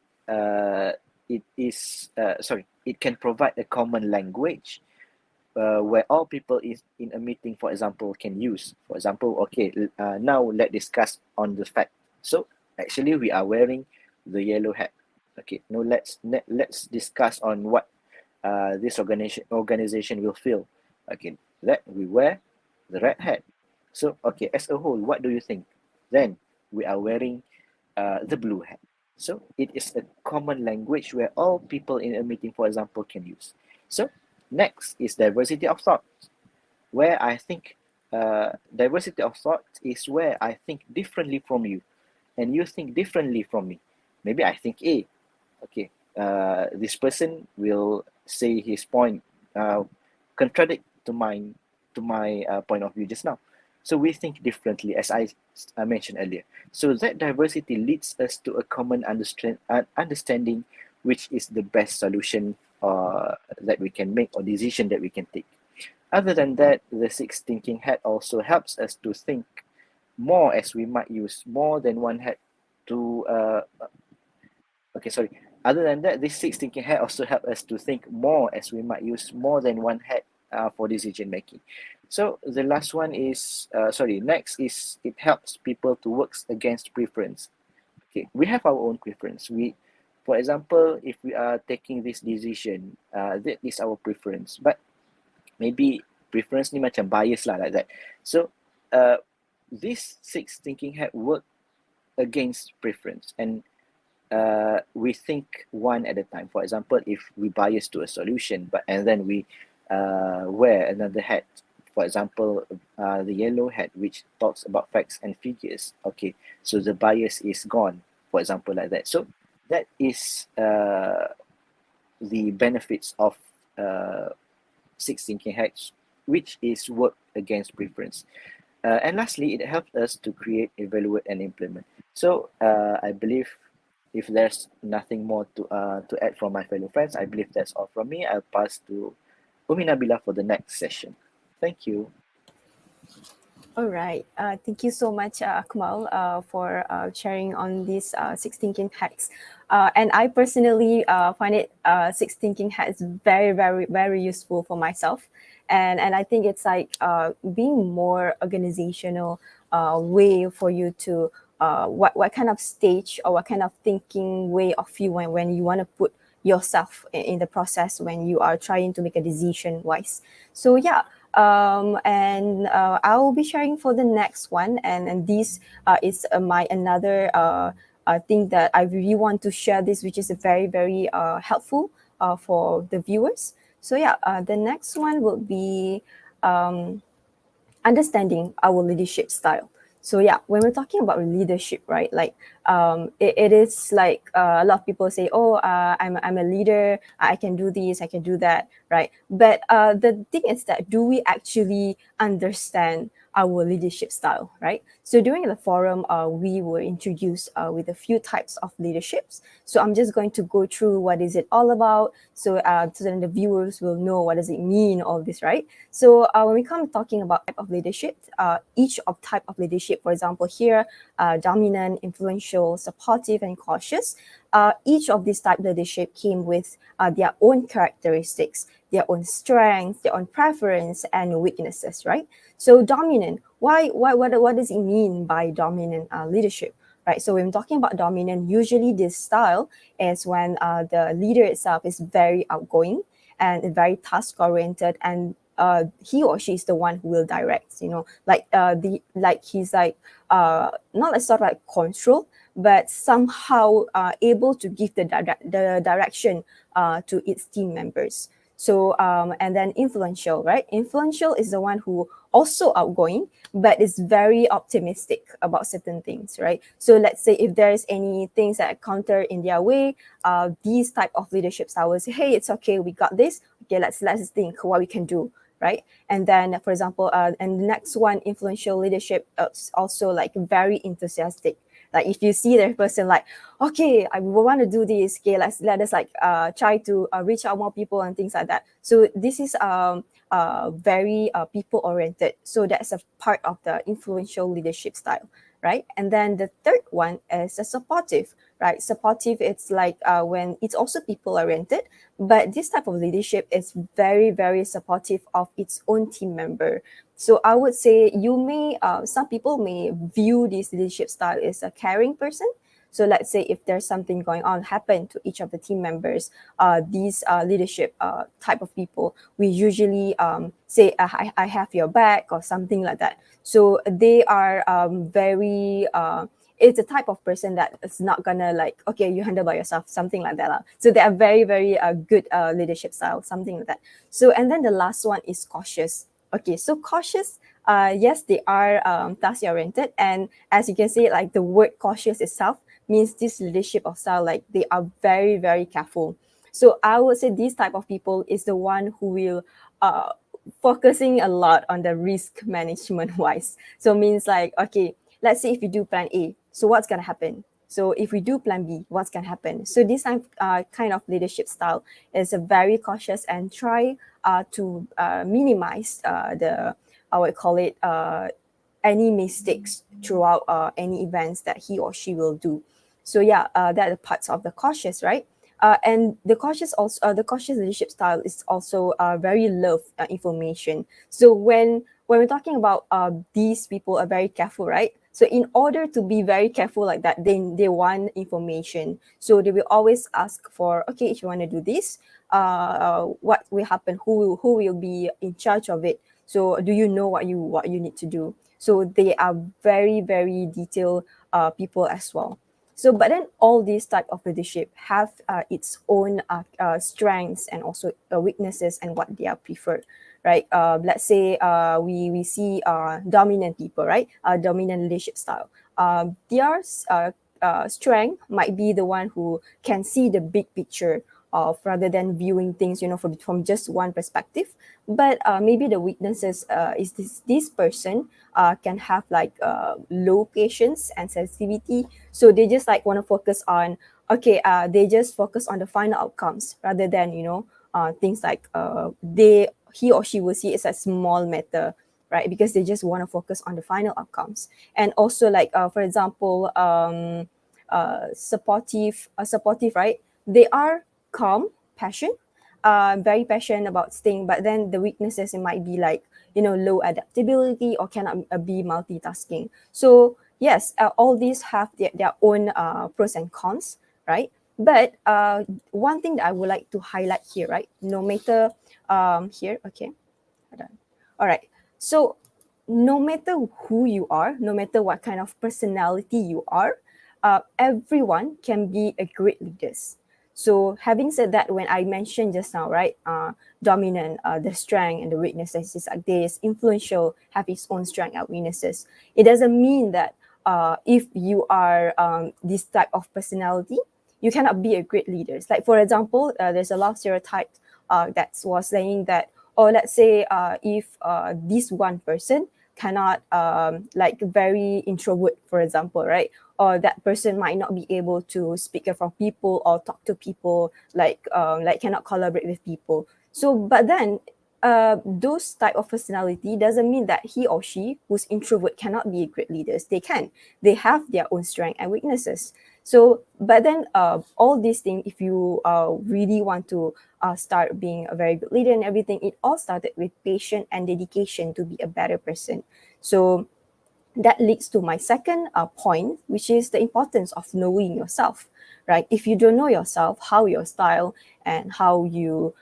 it can provide a common language where all people is in a meeting, for example, can use. For example, okay, now let's discuss on the fact. So actually, we are wearing the yellow hat. Okay, now let's discuss on what this organization will feel. Okay, that we wear the red hat. So okay, as a whole, what do you think? Then we are wearing the blue hat. So it is a common language where all people in a meeting, for example, can use. So next is diversity of thought, where I think diversity of thought is where I think differently from you, and you think differently from me. Maybe I think A. Okay, this person will say his point contradict to my point of view just now. So we think differently, as I mentioned earlier. So that diversity leads us to a common understanding, which is the best solution that we can make, or decision that we can take. Other than that, the six thinking hat also helps us to think more, as we might use more than one hat to Other than that, this six thinking hat also help us to think more, as we might use more than one hat for decision making. So the last one is next is it helps people to work against preference. Okay, we have our own preference. For example, if we are taking this decision, that is our preference. But maybe preference ni macam bias lah, like that. So this six thinking hat work against preference, and we think one at a time. For example, if we bias to a solution, and then we wear another hat. For example, the yellow hat, which talks about facts and figures. Okay, so the bias is gone, for example, like that. So that is the benefits of six thinking hats, which is work against preference. And lastly, it helps us to create, evaluate, and implement. So I believe If there's nothing more to add from my fellow friends, I believe that's all from me. I'll pass to Umi Nabila for the next session. Thank you. All right. Thank you so much, Akmal, for sharing on these six thinking hacks. And I personally find it six thinking hacks very, very, very useful for myself. And I think it's like being more organizational way for you to what kind of stage or what kind of thinking way of you when you want to put yourself in the process when you are trying to make a decision wise. So yeah, and I'll be sharing for the next one, and this is my another thing that I really want to share this, which is a very very helpful for the viewers. So yeah, the next one will be understanding our leadership style. So yeah, when we're talking about leadership, right? Like it is like a lot of people say, oh, I'm a leader. I can do this. I can do that, right? But the thing is that do we actually understand our leadership style, right? So during the forum, we were introduced with a few types of leaderships. So I'm just going to go through what is it all about, so then the viewers will know what does it mean, all this, right? So when we come talking about type of leadership, each of type of leadership, for example, here, dominant, influential, supportive, and cautious, each of these type of leadership came with their own characteristics, their own strengths, their own preference, and weaknesses, right? So dominant, what does it mean by dominant leadership? Right, so when I'm talking about dominant, usually this style is when the leader itself is very outgoing and very task oriented, and he or she is the one who will direct. You know, like he's like not a sort of like control, but somehow able to give the direction to its team members. So and then influential, right? Influential is the one who also outgoing, but is very optimistic about certain things, right? So let's say if there's any things that counter in their way, these type of leadership styles say, hey, it's okay, we got this. Okay, let's think what we can do, right? And then, for example, and the next one, influential leadership, is also like very enthusiastic. Like if you see the person like, okay, I want to do this. Okay, let us like try to reach out more people and things like that. So this is very people oriented. So that's a part of the influential leadership style, right? And then the third one is a supportive, right? Supportive, it's like when it's also people oriented, but this type of leadership is very, very supportive of its own team member. So I would say you may, some people may view this leadership style as a caring person. So let's say if there's something going on happen to each of the team members, these leadership type of people, we usually say, I have your back or something like that. So they are very, it's a type of person that is not gonna like, okay, you handle by yourself, something like that. So they are very, very good leadership style, something like that. So, and then the last one is cautious. Okay, so cautious, yes, they are task-oriented. And as you can see, like the word cautious itself means this leadership of style, like they are very, very careful. So I would say this type of people is the one who will focusing a lot on the risk management wise. So means like, okay, let's say if you do plan A, so what's going to happen? So if we do plan B, what's going to happen? So this kind of leadership style is a very cautious and try to minimize I would call it, any mistakes throughout any events that he or she will do. So yeah, that are parts of the cautious, right? And the cautious also, the cautious leadership style is also very love information. So when we're talking about these people are very careful, right? So in order to be very careful like that, they want information. So they will always ask for, okay, if you want to do this, what will happen? Who will be in charge of it? So do you know what you need to do? So they are very, very detailed people as well. So, but then all these type of leadership have its own strengths and also weaknesses and what they are preferred, right? Let's say we see dominant people, right? Dominant leadership style. Their strength might be the one who can see the big picture of rather than viewing things, from just one perspective. But maybe the weaknesses is this person can have like low patience and sensitivity, so they just like want to focus on, okay, they just focus on the final outcomes rather than things like he or she will see it as a small matter, right? Because they just want to focus on the final outcomes. And also like for example, supportive, right? They are calm, very passionate about things, but then the weaknesses, it might be like low adaptability or cannot be multitasking. So yes, all these have their own pros and cons, right? But one thing that I would like to highlight here, right? No matter here, okay, hold on. All right. So no matter who you are, no matter what kind of personality you are, everyone can be a great leader. So having said that, when I mentioned just now, right, dominant, the strength and the weaknesses is like this, influential, have his own strength and weaknesses. It doesn't mean that if you are this type of personality, you cannot be a great leader. Like for example, there's a lot of stereotypes that was saying that, or let's say if this one person cannot like very introvert, for example, right? Or that person might not be able to speak in front of people or talk to people, like cannot collaborate with people. So, but then those type of personality doesn't mean that he or she who's introvert cannot be great leaders. They can. They have their own strengths and weaknesses. So, but then all these things, if you really want to start being a very good leader and everything, it all started with patience and dedication to be a better person. So that leads to my second point, which is the importance of knowing yourself, right? If you don't know yourself, how your style and how you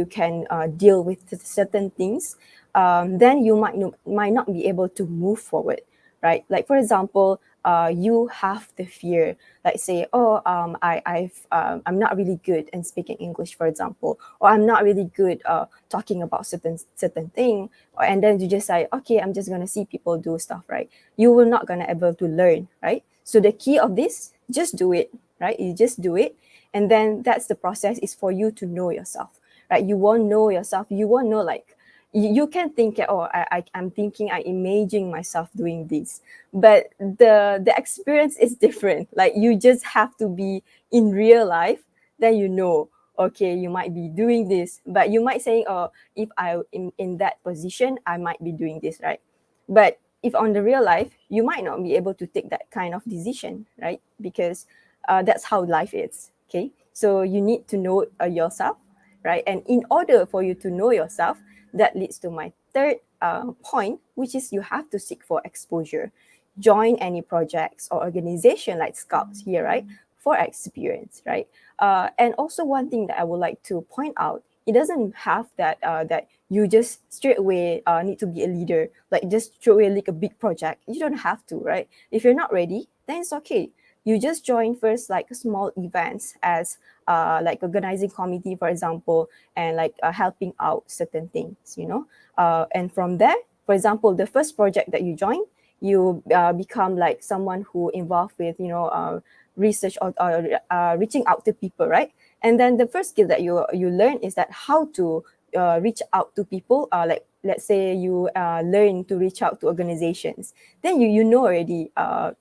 can deal with certain things, then you might not be able to move forward, right? Like for example, you have the fear, like say, oh, I'm not really good in speaking English, for example, or I'm not really good talking about certain thing, and then you just say, okay, I'm just gonna see people do stuff, right? You will not gonna able to learn, right? So the key of this, just do it, right? You just do it, and then that's the process, is for you to know yourself, right? You won't know yourself. You won't know like you can think, oh, I'm thinking, I imagining myself doing this, but the experience is different. Like you just have to be in real life, then okay, you might be doing this, but you might say, oh, if I in that position, I might be doing this, right? But if on the real life, you might not be able to take that kind of decision, right? Because that's how life is. Okay, so you need to know yourself, right? And in order for you to know yourself, that leads to my third point, which is you have to seek for exposure. Join any projects or organization like Scouts here, right? For experience, right? And also one thing that I would like to point out, it doesn't have that that you just straight away need to be a leader, like just straight away like a big project. You don't have to, right? If you're not ready, then it's okay. You just join first like small events as like organizing committee, for example, and like helping out certain things, and from there, for example, the first project that you join, you become like someone who involved with research or reaching out to people, right? And then the first skill that you learn is that how to reach out to people, like let's say you learn to reach out to organizations, then you know already,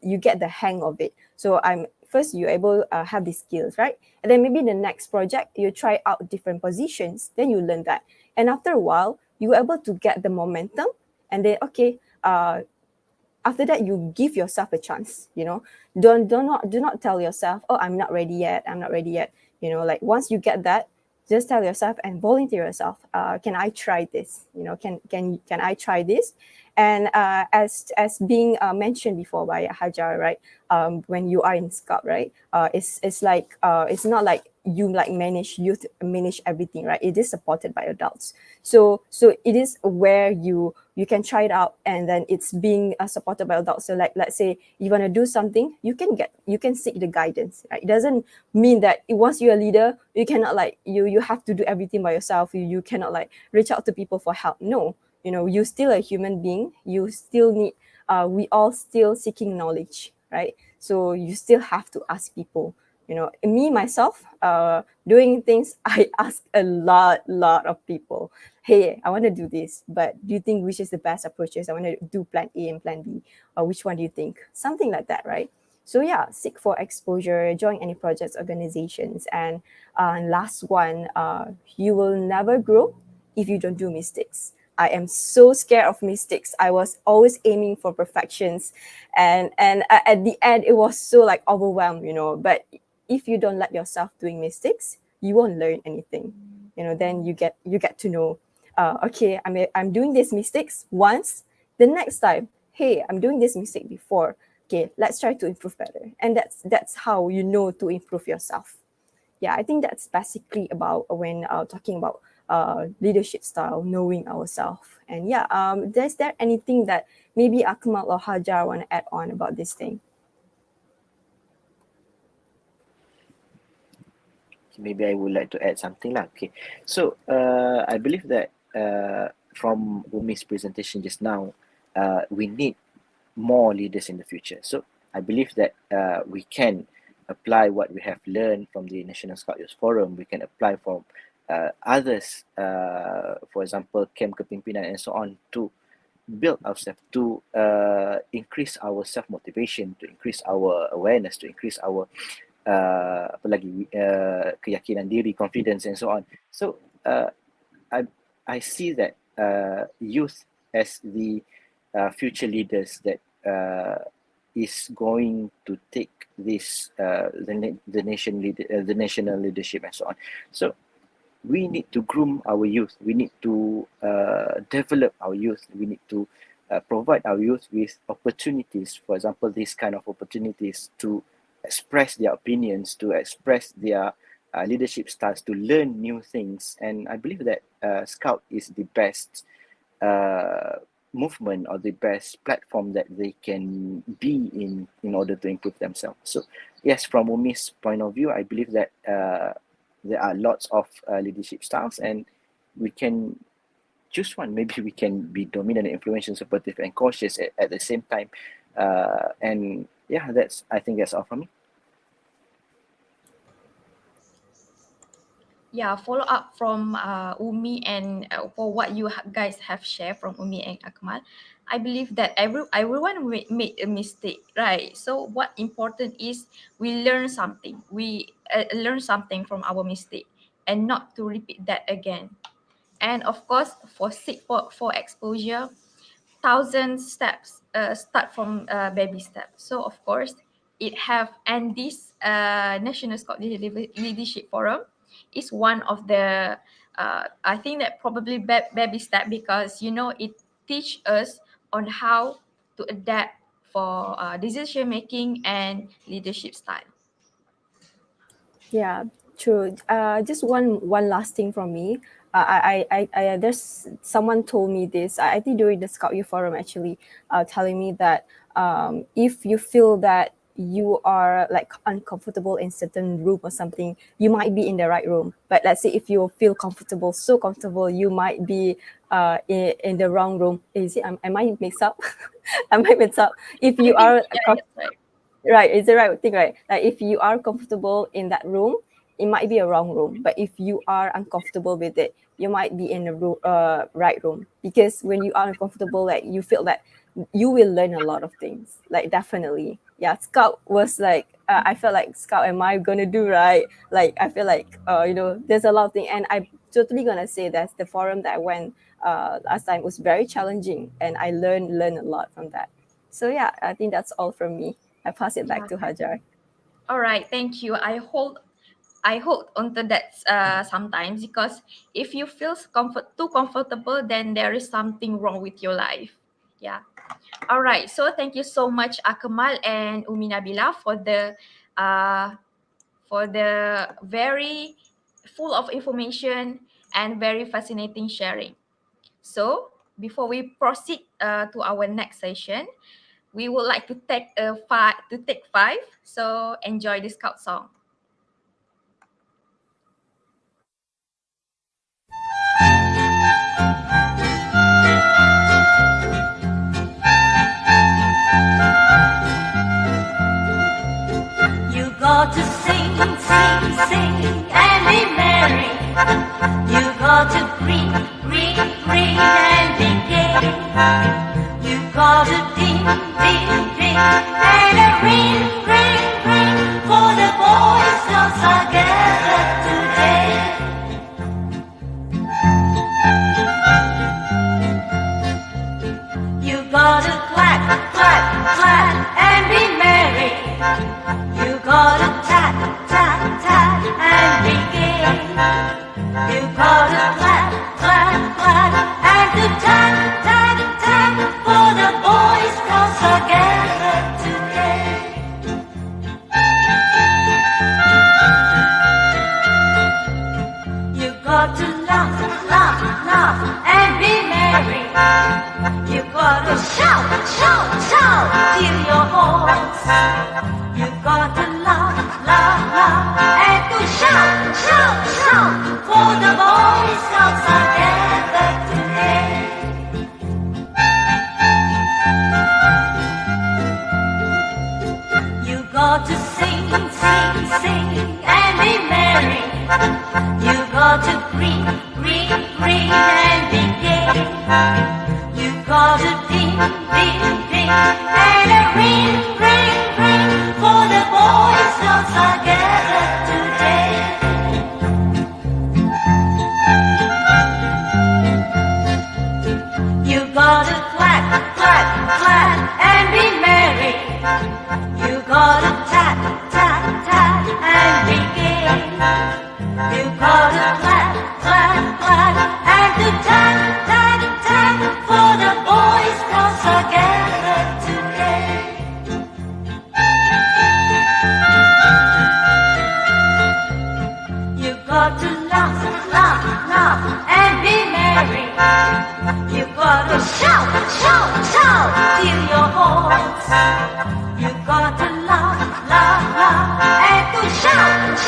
you get the hang of it. So first you're able to have these skills, right? And then maybe the next project, you try out different positions, then you learn that. And after a while, you're able to get the momentum, and then okay, after that, you give yourself a chance. Do not tell yourself, oh, I'm not ready yet, like once you get that, just tell yourself and volunteer yourself, can I try this, can I try this? And as being mentioned before by Hajar, right, when you are in Scout, right, it's like it's not like you like manage everything, right? It is supported by adults. So it is where you can try it out, and then it's being supported by adults. So like let's say you want to do something, you can seek the guidance, right? It doesn't mean that once you're a leader, you cannot like you have to do everything by yourself. You cannot like reach out to people for help. No, you're still a human being. You still need we all still seeking knowledge, right? So you still have to ask people, Me myself, doing things, I ask a lot of people, hey, I want to do this, but do you think which is the best approaches? I want to do plan A and plan B, or which one do you think? Something like that, right? So yeah, seek for exposure, join any projects, organizations, and last one, you will never grow if you don't do mistakes. I am so scared of mistakes. I was always aiming for perfections, and at the end it was so like overwhelmed, But if you don't let yourself doing mistakes, you won't learn anything. Then you get to know, okay, I'm doing these mistakes once. The next time, hey, I'm doing this mistake before. Okay, let's try to improve better. And that's how you know to improve yourself. Yeah, I think that's basically about when talking about leadership style, knowing ourselves. And yeah, is there anything that maybe Akmal or Hajar want to add on about this thing? Maybe I would like to add something lah. Okay, so I believe that from Umi's presentation just now, we need more leaders in the future. So I believe that we can apply what we have learned from the National Scout Youth Forum. We can apply from others, for example, camp kepimpinan and so on, to build ourselves, to increase our self-motivation, to increase our awareness, to increase our apa lagi, keyakinan diri, confidence and so on. So I see that youth as the future leaders that is going to take this the national leadership and so on. So we need to groom our youth. We need to develop our youth. We need to provide our youth with opportunities. For example, these kind of opportunities to express their opinions, to express their leadership styles, to learn new things. And I believe that Scout is the best movement or the best platform that they can be in order to improve themselves. So yes, from Umi's point of view, I believe that there are lots of leadership styles and we can choose one. Maybe we can be dominant, influential, supportive and cautious at the same time. And yeah, I think that's all from me. Yeah, follow up from Umi and for what you guys have shared from Umi and Akmal. I believe that everyone made a mistake, right? So what important is we learn something. We learn something from our mistake and not to repeat that again. And of course, for seek for exposure, 1,000 steps start from baby steps. So of course, this National Scout Leadership Forum is one of the I think that probably baby step, because it teach us on how to adapt for decision making and leadership style. Yeah, true. Just one last thing from me. There's someone told me this. I think during the Scout Youth Forum actually, telling me that if you feel that you are like uncomfortable in certain room or something, you might be in the right room. But let's say if you feel comfortable, so comfortable, you might be in the wrong room. Is it? Am I mixed up? I might mix up. If you are that's right. right, it's the right thing, right? Like if you are comfortable in that room, it might be a wrong room. But if you are uncomfortable with it, you might be in the right room. Because when you are uncomfortable, like you feel that you will learn a lot of things. Like definitely, yeah. Scout was like I felt like Scout. Am I gonna do right? Like I feel like there's a lot of things, and I'm totally gonna say that the forum that I went last time was very challenging, and I learned a lot from that. So yeah, I think that's all from me. I pass it back to Hajar. All right, thank you. I hold onto that sometimes, because if you feel too comfortable, then there is something wrong with your life. Yeah. All right. So thank you so much, Akmal and Umi Nabila, for the very full of information and very fascinating sharing. So before we proceed to our next session, we would like to take five. So enjoy the Scout song. You got to sing sing, and be merry. You got to read, and be gay. You got to ding, and a ring, for the Boy Scouts are gathered today. You got to clap, and be merry. You got to tap, and be gay. You got to clap, and to tap, for the Boy Scouts are gathered today. You got to laugh, and be merry. You got to shout, till your horns. You got to laugh, and to shout, for the Boy Scouts are gathered today. You got to sing, and be merry. You got to read, and be gay. You got to ding, and a ring, for the Boy Scouts are gathered today. You got to clap, and be merry. You got to tap, and be gay. You got to clap, and to tap, for the Boy Scouts are gathered today. You got to laugh, and be merry. You got to shout, till your horns. You got to laugh, and to shout,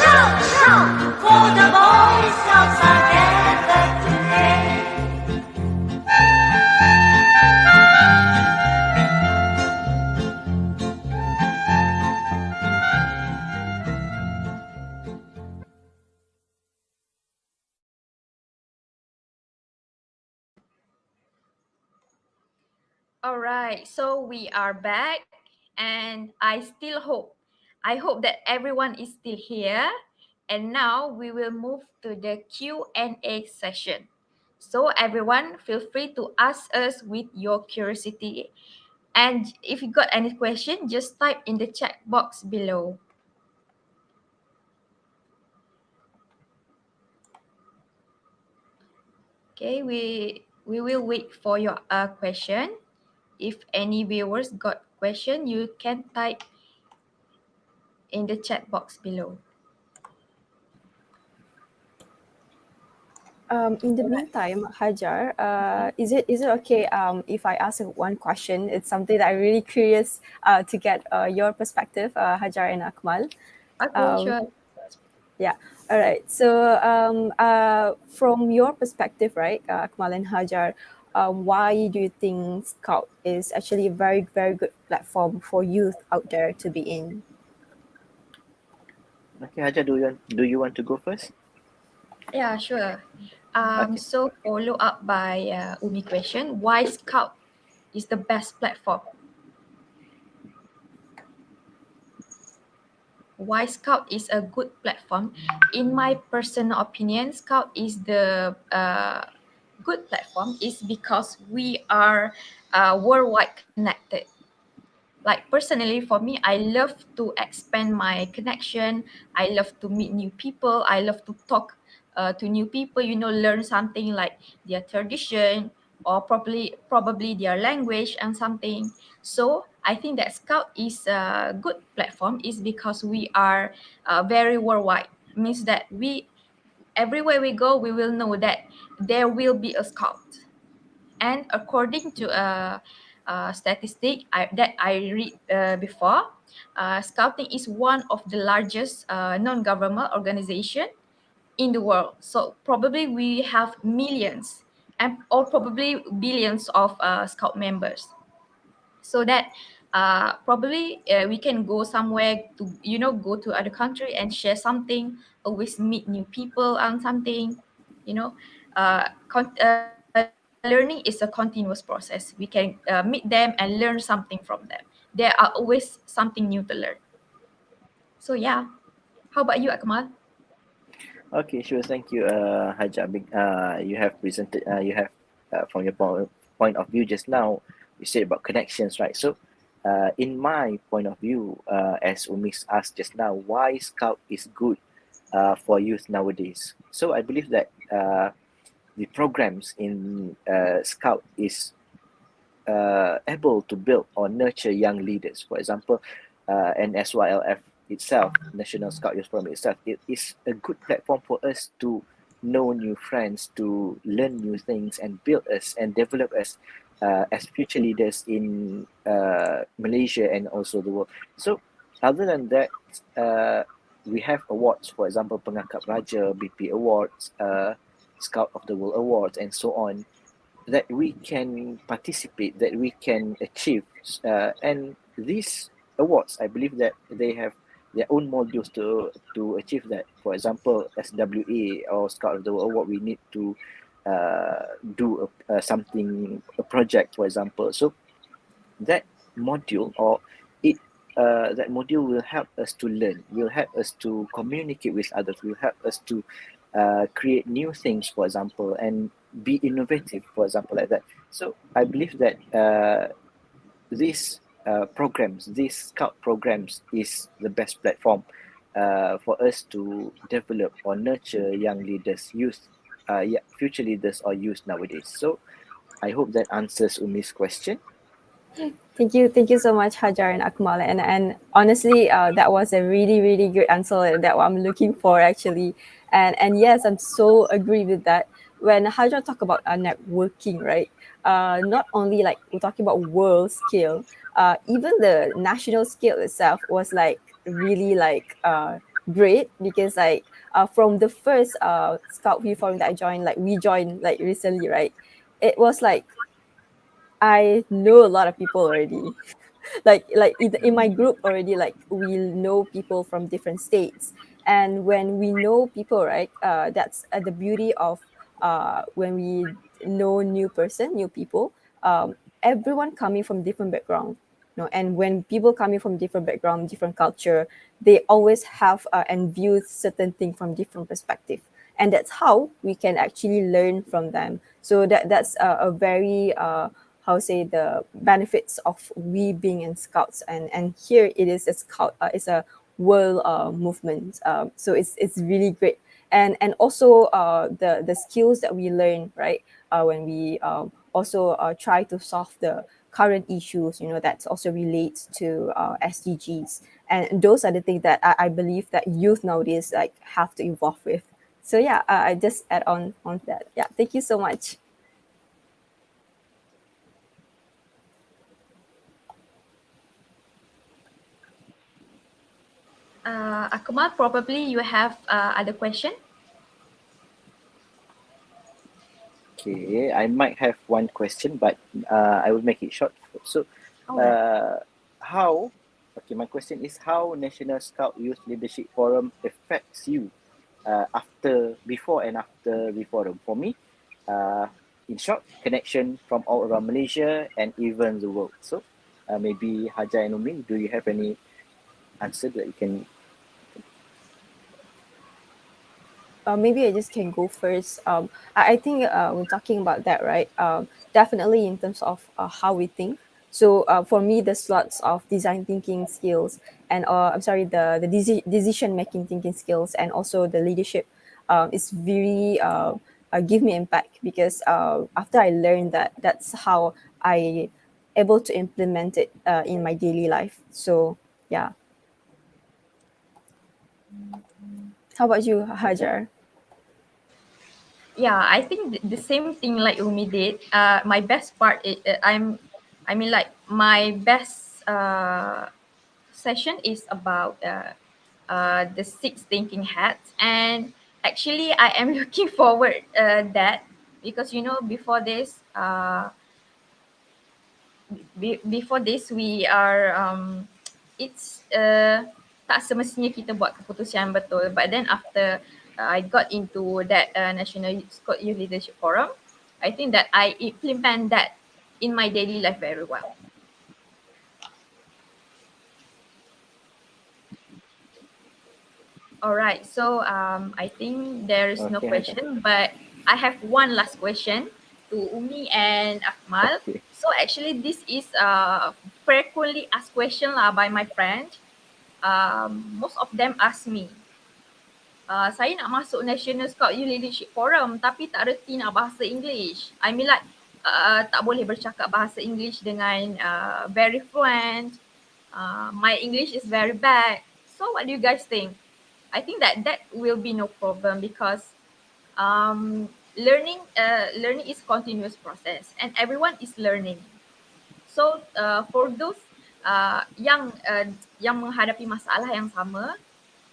for the Boy Scouts are gathered today. All right, so we are back, and I hope that everyone is still here. And now we will move to the Q&A session. So everyone, feel free to ask us with your curiosity. And if you got any question, just type in the chat box below. Okay, we will wait for your question. If any viewers got question, you can type in the chat box below. In the meantime, Hajar, is it okay if I ask one question? It's something that I'm really curious to get your perspective, Hajar and Akmal. Okay, sure. Yeah. All right. So from your perspective, right, Akmal and Hajar, why do you think Scout is actually a very, very good platform for youth out there to be in? Okay, Hajar, do you want to go first? Yeah, sure. Okay. So follow up by Umi question, why Scout is the best platform? Why Scout is a good platform? In my personal opinion, Scout is the good platform is because we are worldwide connected. Like personally for me, I love to expand my connection. I love to meet new people. I love to talk to new people, learn something like their tradition or probably their language and something. So I think that Scout is a good platform is because we are very worldwide. Means that everywhere we go, we will know that there will be a Scout. And according to a statistic that I read before, Scouting is one of the largest non-government organization in the world. So probably we have millions or probably billions of Scout members. So that probably we can go somewhere to go to other country and share something, always meet new people and something, you know. Learning is a continuous process. We can meet them and learn something from them. There are always something new to learn. So yeah, how about you, Akmal? Okay, sure. Thank you, Hajj Abing. You have presented, you have, from your point of view just now, you said about connections, right? So, in my point of view, as Umis asked just now, why Scout is good for youth nowadays? So, I believe that the programs in Scout is able to build or nurture young leaders. For example, NSYLF itself, National Scout Youth Program itself, it is a good platform for us to know new friends, to learn new things, and build us and develop us as future leaders in Malaysia and also the world. So, other than that, we have awards, for example, Pengakap Raja, BP Awards, Scout of the World Awards, and so on, that we can participate, that we can achieve. And these awards, I believe that they have their own modules to achieve that. For example, SWA or Scout of the World Award, we need to do something, a project, for example. So that module or it that module will help us to learn, will help us to communicate with others, will help us to create new things, for example, and be innovative, for example, like that. So I believe that these programs, these Scout programs, is the best platform for us to develop or nurture young leaders, youth, future leaders or youth nowadays. So I hope that answers Umi's question. Thank you so much, Hajar and Akmal. And honestly, that was a really good answer that I'm looking for actually. And yes, I'm so agree with that. When Hajar talk about networking, right? Not only like we're talking about world scale, even the national scale itself was like really like great because like from the first Scout View forum that I joined, like we joined like recently, right? It was like I know a lot of people already. Like in my group already, like we know people from different states. And when we know people, right, that's the beauty of when we know new people, everyone coming from different background. And when people coming from different background, different culture, they always have and view certain thing from different perspective, and that's how we can actually learn from them. So that's a very how say the benefits of we being in scouts, and here it is a scout, it's a world movement, so it's really great. And also the skills that we learn, right, when we also try to solve the current issues, that also relates to SDGs, and those are the things that I believe that youth nowadays like have to evolve with. So yeah, I just add on that. Yeah, thank you so much. Akmal, probably you have other question. Okay, I might have one question, but I will make it short. So, Alright. how? Okay, my question is how National Scout Youth Leadership Forum affects you before and after the forum. For me, in short, connection from all around Malaysia and even the world. So, maybe Hajar and Umi, do you have any answer that you can? Maybe I just can go first. I think when talking about that, right? Definitely in terms of how we think. So for me, there's lots of design thinking skills, and I'm sorry, the decision making thinking skills, and also the leadership. Is very give me impact because after I learned that, that's how I able to implement it in my daily life. So yeah. How about you, Hajar? Yeah, I think the same thing like Umi did. My best part is I mean like my best session is about the six thinking hats, and actually I am looking forward that because before this before this we are it's tak semestinya kita buat keputusan yang betul, but then after I got into that National Youth Leadership Forum, I think that I implement that in my daily life very well. All right, so I think there is no Okay. question, but I have one last question to Umi and Akmal. Okay. So actually this is frequently asked question lah by my friend. Most of them ask me, saya nak masuk National Scout Youth Leadership Forum tapi tak reti nak bahasa English. I mean like tak boleh bercakap bahasa English dengan very fluent. My English is very bad. So what do you guys think? I think that will be no problem because learning is continuous process and everyone is learning. So for those yang menghadapi masalah yang sama,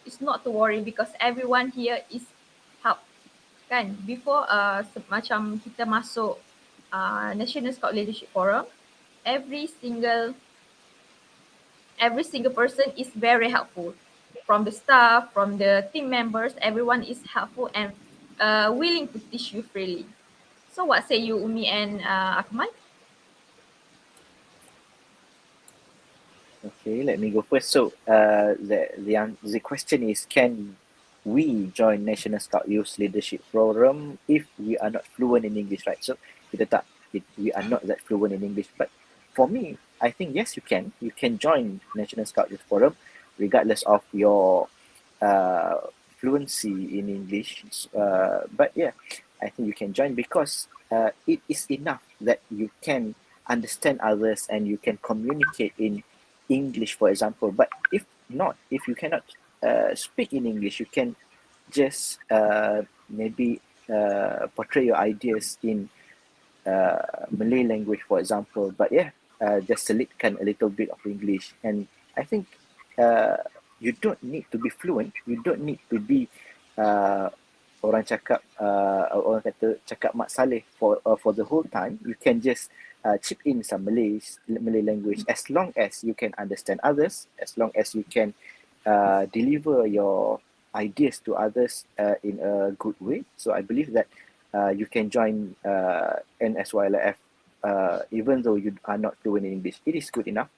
it's not to worry because everyone here is help. Kan? Before macam kita masuk National Scout Leadership Forum, every single person is very helpful. From the staff, from the team members, everyone is helpful and willing to teach you freely. So what say you, Umi and Akmal? Okay, let me go first. So, the question is, can we join National Scout Youth Leadership Program if we are not fluent in English, right? So, we are not that fluent in English. But for me, I think yes, you can. You can join National Scout Youth Forum, regardless of your fluency in English. But yeah, I think you can join because it is enough that you can understand others and you can communicate in English, for example. But if you cannot speak in English, you can just maybe portray your ideas in Malay language, for example. But yeah, just selitkan a little bit of English. And I think you don't need to be fluent. You don't need to be orang kata cakap mak saleh for the whole time. You can just chip in some Malay language as long as you can understand others, as long as you can deliver your ideas to others in a good way. So I believe that you can join NSYLF even though you are not fluent in English. It is good enough,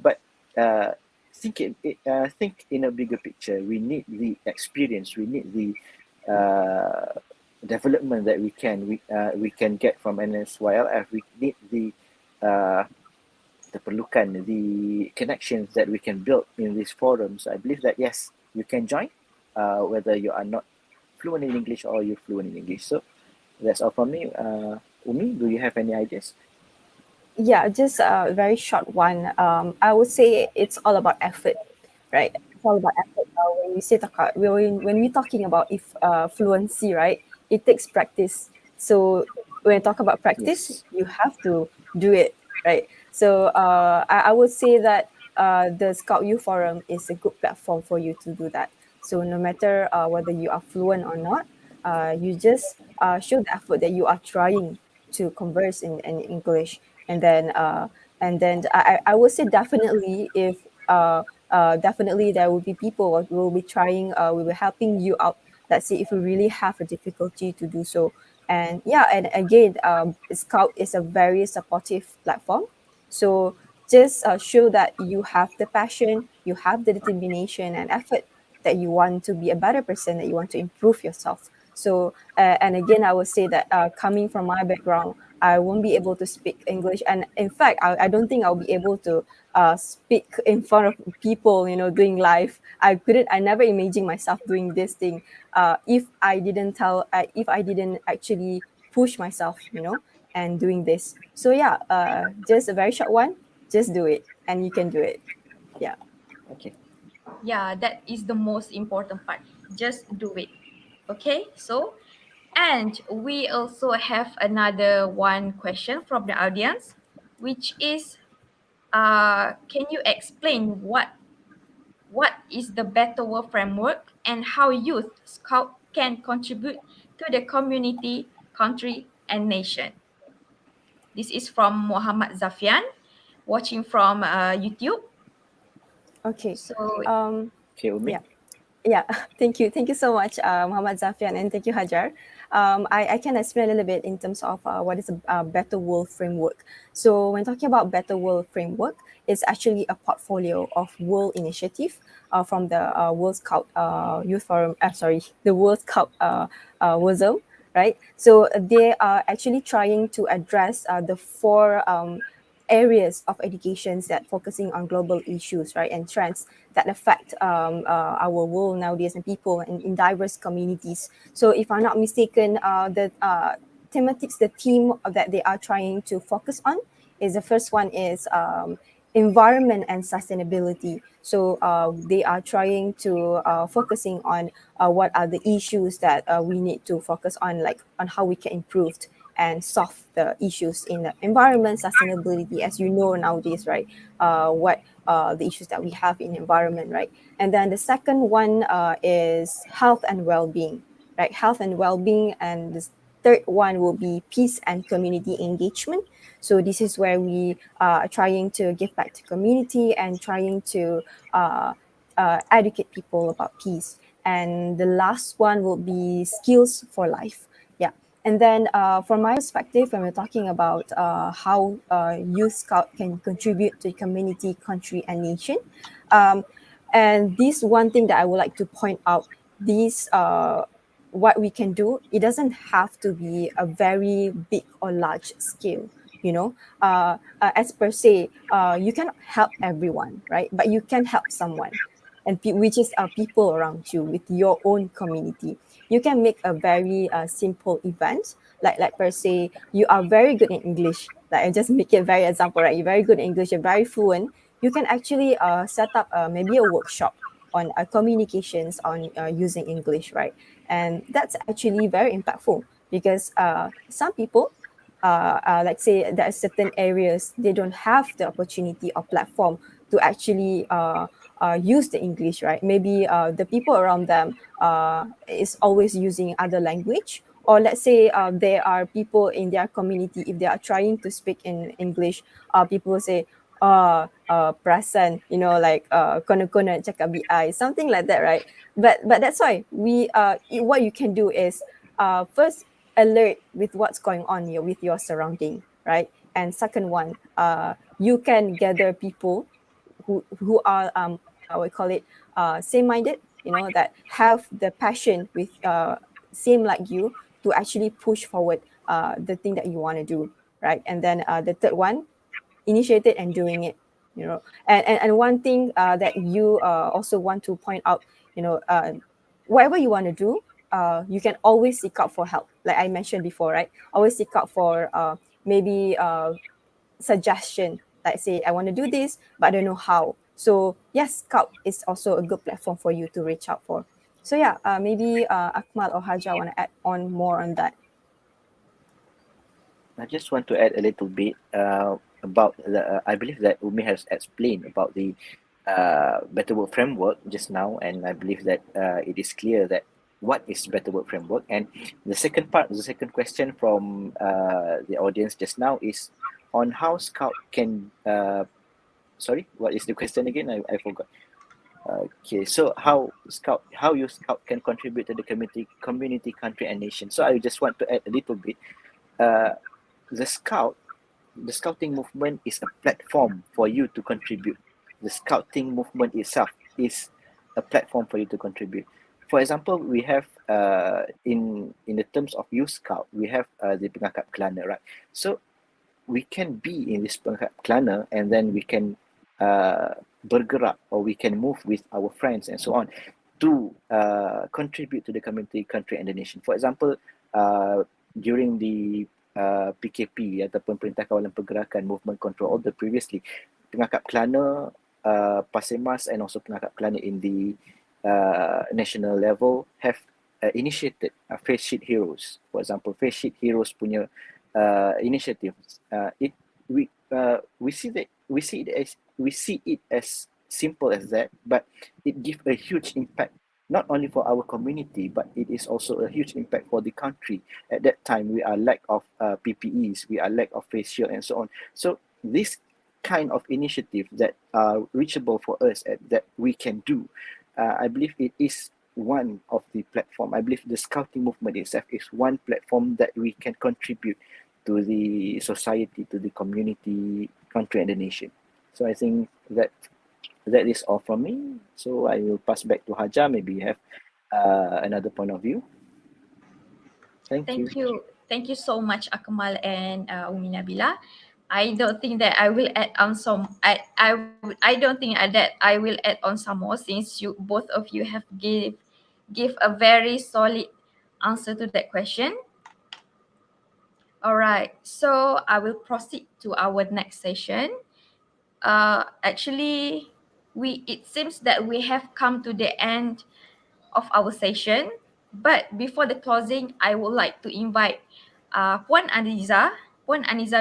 but think in a bigger picture. We need the experience. We need the development that we can get from NSYLF. We need the perlukan, the connections that we can build in these forums. I believe that yes, you can join, whether you are not fluent in English or you're fluent in English. So that's all from me. Umi, do you have any ideas? Yeah, just a very short one. I would say it's all about effort, right? It's all about effort. When we say when we're talking about fluency, right? It takes practice. So when you talk about practice, Yes. you have to do it, right? So I would say that the Scout Youth Forum is a good platform for you to do that. So no matter whether you are fluent or not, you just show the effort that you are trying to converse in English. And then I would say definitely if definitely there will be people who will be trying, will be helping you out. Let's say if you really have a difficulty to do so. And yeah, and again, Scout is a very supportive platform. So just show that you have the passion, you have the determination and effort that you want to be a better person, that you want to improve yourself. So and again, I would say that coming from my background, I won't be able to speak English, and in fact, I don't think I'll be able to speak in front of people, doing live. I never imagined myself doing this thing if I didn't actually push myself, and doing this. So yeah, just a very short one. Just do it, and you can do it. Yeah. Okay. Yeah, that is the most important part. Just do it. Okay, so and we also have another one question from the audience, which is can you explain what is the Better World framework and how youth scout can contribute to the community, country, and nation? This is from Muhammad Zafian. watching from YouTube. Okay. So Okay, Umi. Yeah. Yeah, thank you so much, Muhammad Zafian, and thank you, Hajar. I can explain a little bit in terms of what is a Better World Framework. So when talking about Better World Framework, it's actually a portfolio of world initiative from the World Scout Youth Forum, the World Scout WOSM, right? So they are actually trying to address the four areas of educations that focusing on global issues, right, and trends that affect our world nowadays and people in diverse communities. So if I'm not mistaken, the thematics, the theme that they are trying to focus on is the first one is environment and sustainability. So they are trying to focusing on what are the issues that we need to focus on, like on how we can improve and solve the issues in the environment sustainability, as you know nowadays, right? What the issues that we have in environment, right? And then the second one is health and well-being, right? Health and well-being, and the third one will be peace and community engagement. So this is where we are trying to give back to community and trying to educate people about peace. And the last one will be skills for life. Yeah. And then from my perspective, when we're talking about how Youth Scout can contribute to the community, country, and nation, and this one thing that I would like to point out, these what we can do, it doesn't have to be a very big or large scale. You know, as per se, you cannot help everyone, right? But you can help someone, and which is people around you with your own community. You can make a very simple event, like per se, you are very good in English. Like I just make it very example, right? You're very good in English, you're very fluent. You can actually set up maybe a workshop on communications on using English, right? And that's actually very impactful because some people, let's say there are certain areas they don't have the opportunity or platform to actually use the English, right? Maybe the people around them is always using other language, or let's say there are people in their community, if they are trying to speak in English, people will say, perasan, you know, like kona cakap BI, something like that, right? But that's why what you can do is first alert with what's going on here with your surrounding, right? And second one, you can gather people who are I would call it same-minded, you know, that have the passion with same like you to actually push forward the thing that you want to do, right? And then the third one, initiate it and doing it, you know. And one thing that you also want to point out, you know, whatever you want to do, you can always seek out for help, like I mentioned before, right? Always seek out for maybe suggestion, like say I want to do this but I don't know how. So yes, Scout is also a good platform for you to reach out for. So yeah, maybe Akmal or Haja want to add on more on that. I just want to add a little bit about the. I believe that Umi has explained about the Better Work Framework just now, and I believe that it is clear that what is Better Work Framework. And the second part, the second question from the audience just now is on how Scout can. Sorry, what is the question again? I forgot. Okay, so how you Scout can contribute to the community, country, and nation. So I just want to add a little bit. The scouting movement is a platform for you to contribute. The scouting movement itself is a platform for you to contribute. For example, we have in the terms of youth scout, we have the Pengakap Kelana, right? So we can be in this Pengakap Kelana, and then we can bergerak, or we can move with our friends and so on to contribute to the community, country, and the nation. For example, during the PKP ataupun Perintah Kawalan Pergerakan Movement Control Order previously, Pengakap Kelana, Pasir Mas, and also Pengakap Kelana in the national level have initiated Face Sheet Heroes. For example, Face Sheet Heroes punya initiatives. We see it as simple as that, but it gives a huge impact not only for our community, but it is also a huge impact for the country. At that time, we are lack of PPEs, we are lack of face shield, and so on. So this kind of initiative that are reachable for us and that we can do, I believe it is one of the platform. I believe the scouting movement itself is one platform that we can contribute to the society, to the community, country, and the nation. So I think that is all from me. So I will pass back to Haja. Maybe you have another point of view. Thank you. Thank you so much, Akmal and Umi Nabila. I don't think that I will add on some. I don't think that I will add on some more, since both of you have give a very solid answer to that question. All right, so I will proceed to our next session. Actually, it seems that we have come to the end of our session. But before the closing, I would like to invite Puan Aniza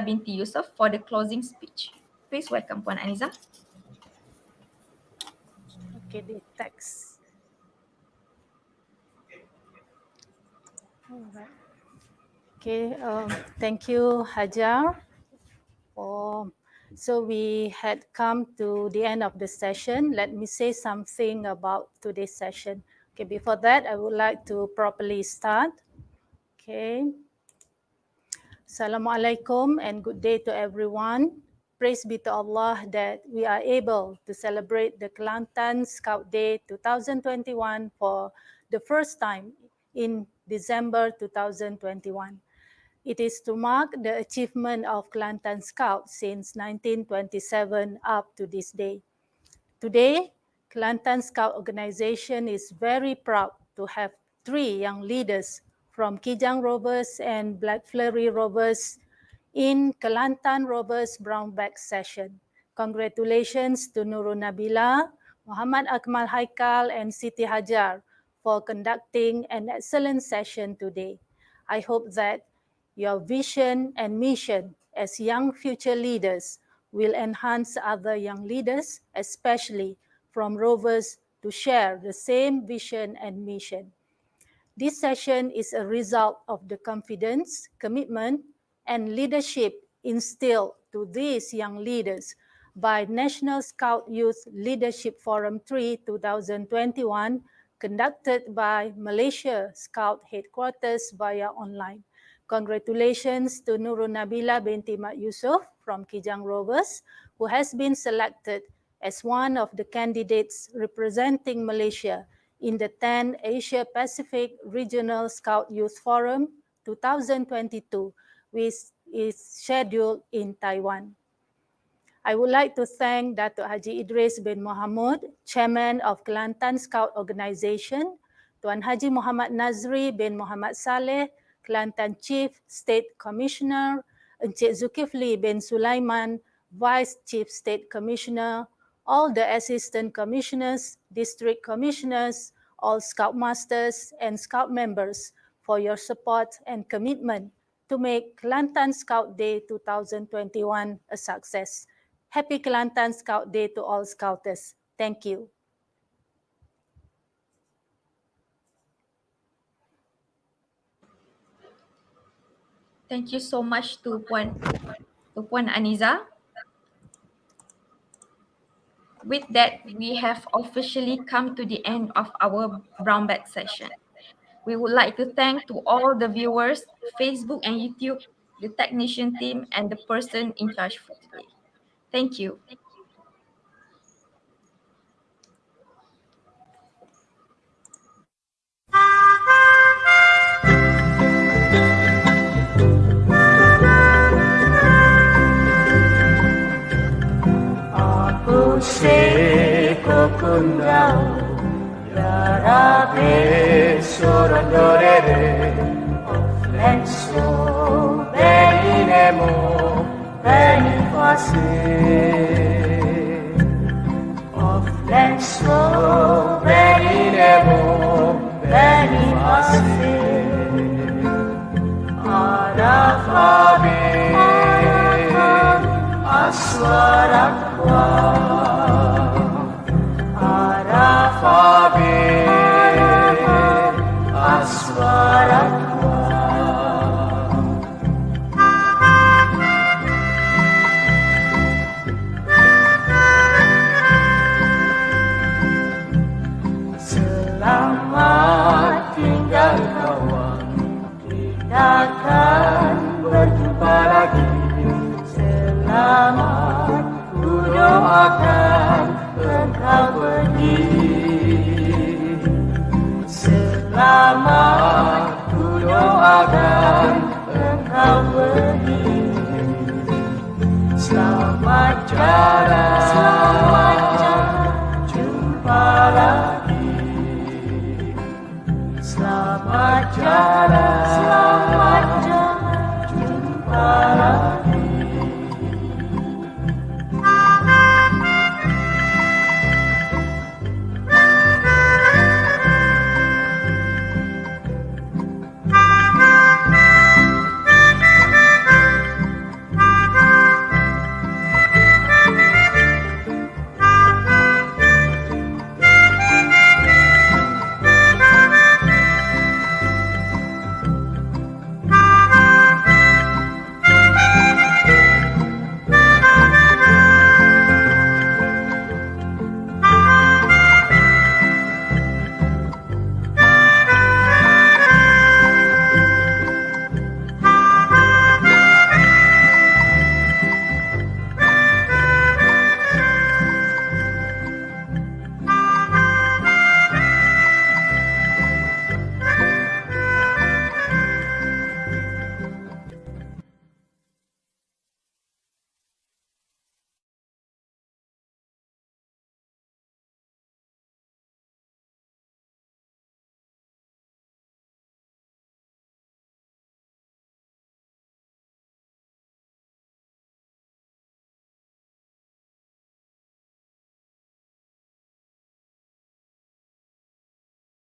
binti Yusoff for the closing speech. Please welcome Puan Aniza. Okay, the text. All right. Okay, thank you, Hajar. So we had come to the end of the session. Let me say something about today's session. Okay, before that, I would like to properly start. Okay. Assalamualaikum and good day to everyone. Praise be to Allah that we are able to celebrate the Kelantan Scout Day 2021 for the first time in December 2021. It is to mark the achievement of Kelantan Scouts since 1927 up to this day. Today, Kelantan Scout Organization is very proud to have 3 young leaders from Kelantan Rovers and Black Flurry Rovers in Kelantan Rovers Brown Bag session. Congratulations to Nurul Nabila, Muhammad Akmal Haikal, and Siti Hajar for conducting an excellent session today. I hope that your vision and mission as young future leaders will enhance other young leaders, especially from Rovers, to share the same vision and mission. This session is a result of the confidence, commitment, and leadership instilled to these young leaders by National Scout Youth Leadership Forum 3 2021, conducted by Malaysia Scout Headquarters via online. Congratulations to Nurul Nabila binti Mat Yusoff from Kelantan Rovers, who has been selected as one of the candidates representing Malaysia in the 10th Asia Pacific Regional Scout Youth Forum 2022, which is scheduled in Taiwan. I would like to thank Datuk Haji Idris bin Mohamud, Chairman of Kelantan Scout Organization, Tuan Haji Muhammad Nazri bin Muhammad Saleh, Kelantan Chief State Commissioner, Encik Zulkifli bin Sulaiman, Vice Chief State Commissioner, all the Assistant Commissioners, District Commissioners, all Scout Masters and Scout members for your support and commitment to make Kelantan Scout Day 2021 a success. Happy Kelantan Scout Day to all Scouters. Thank you. Thank you so much to Puan Aniza. With that, we have officially come to the end of our brown bag session. We would like to thank to all the viewers, Facebook and YouTube, the technician team, and the person in charge for today. Thank you. Kundau Yarabe sorondorere Oflenso Beninemo Benifase Oflenso Beninemo Benifase Arafabe Aswara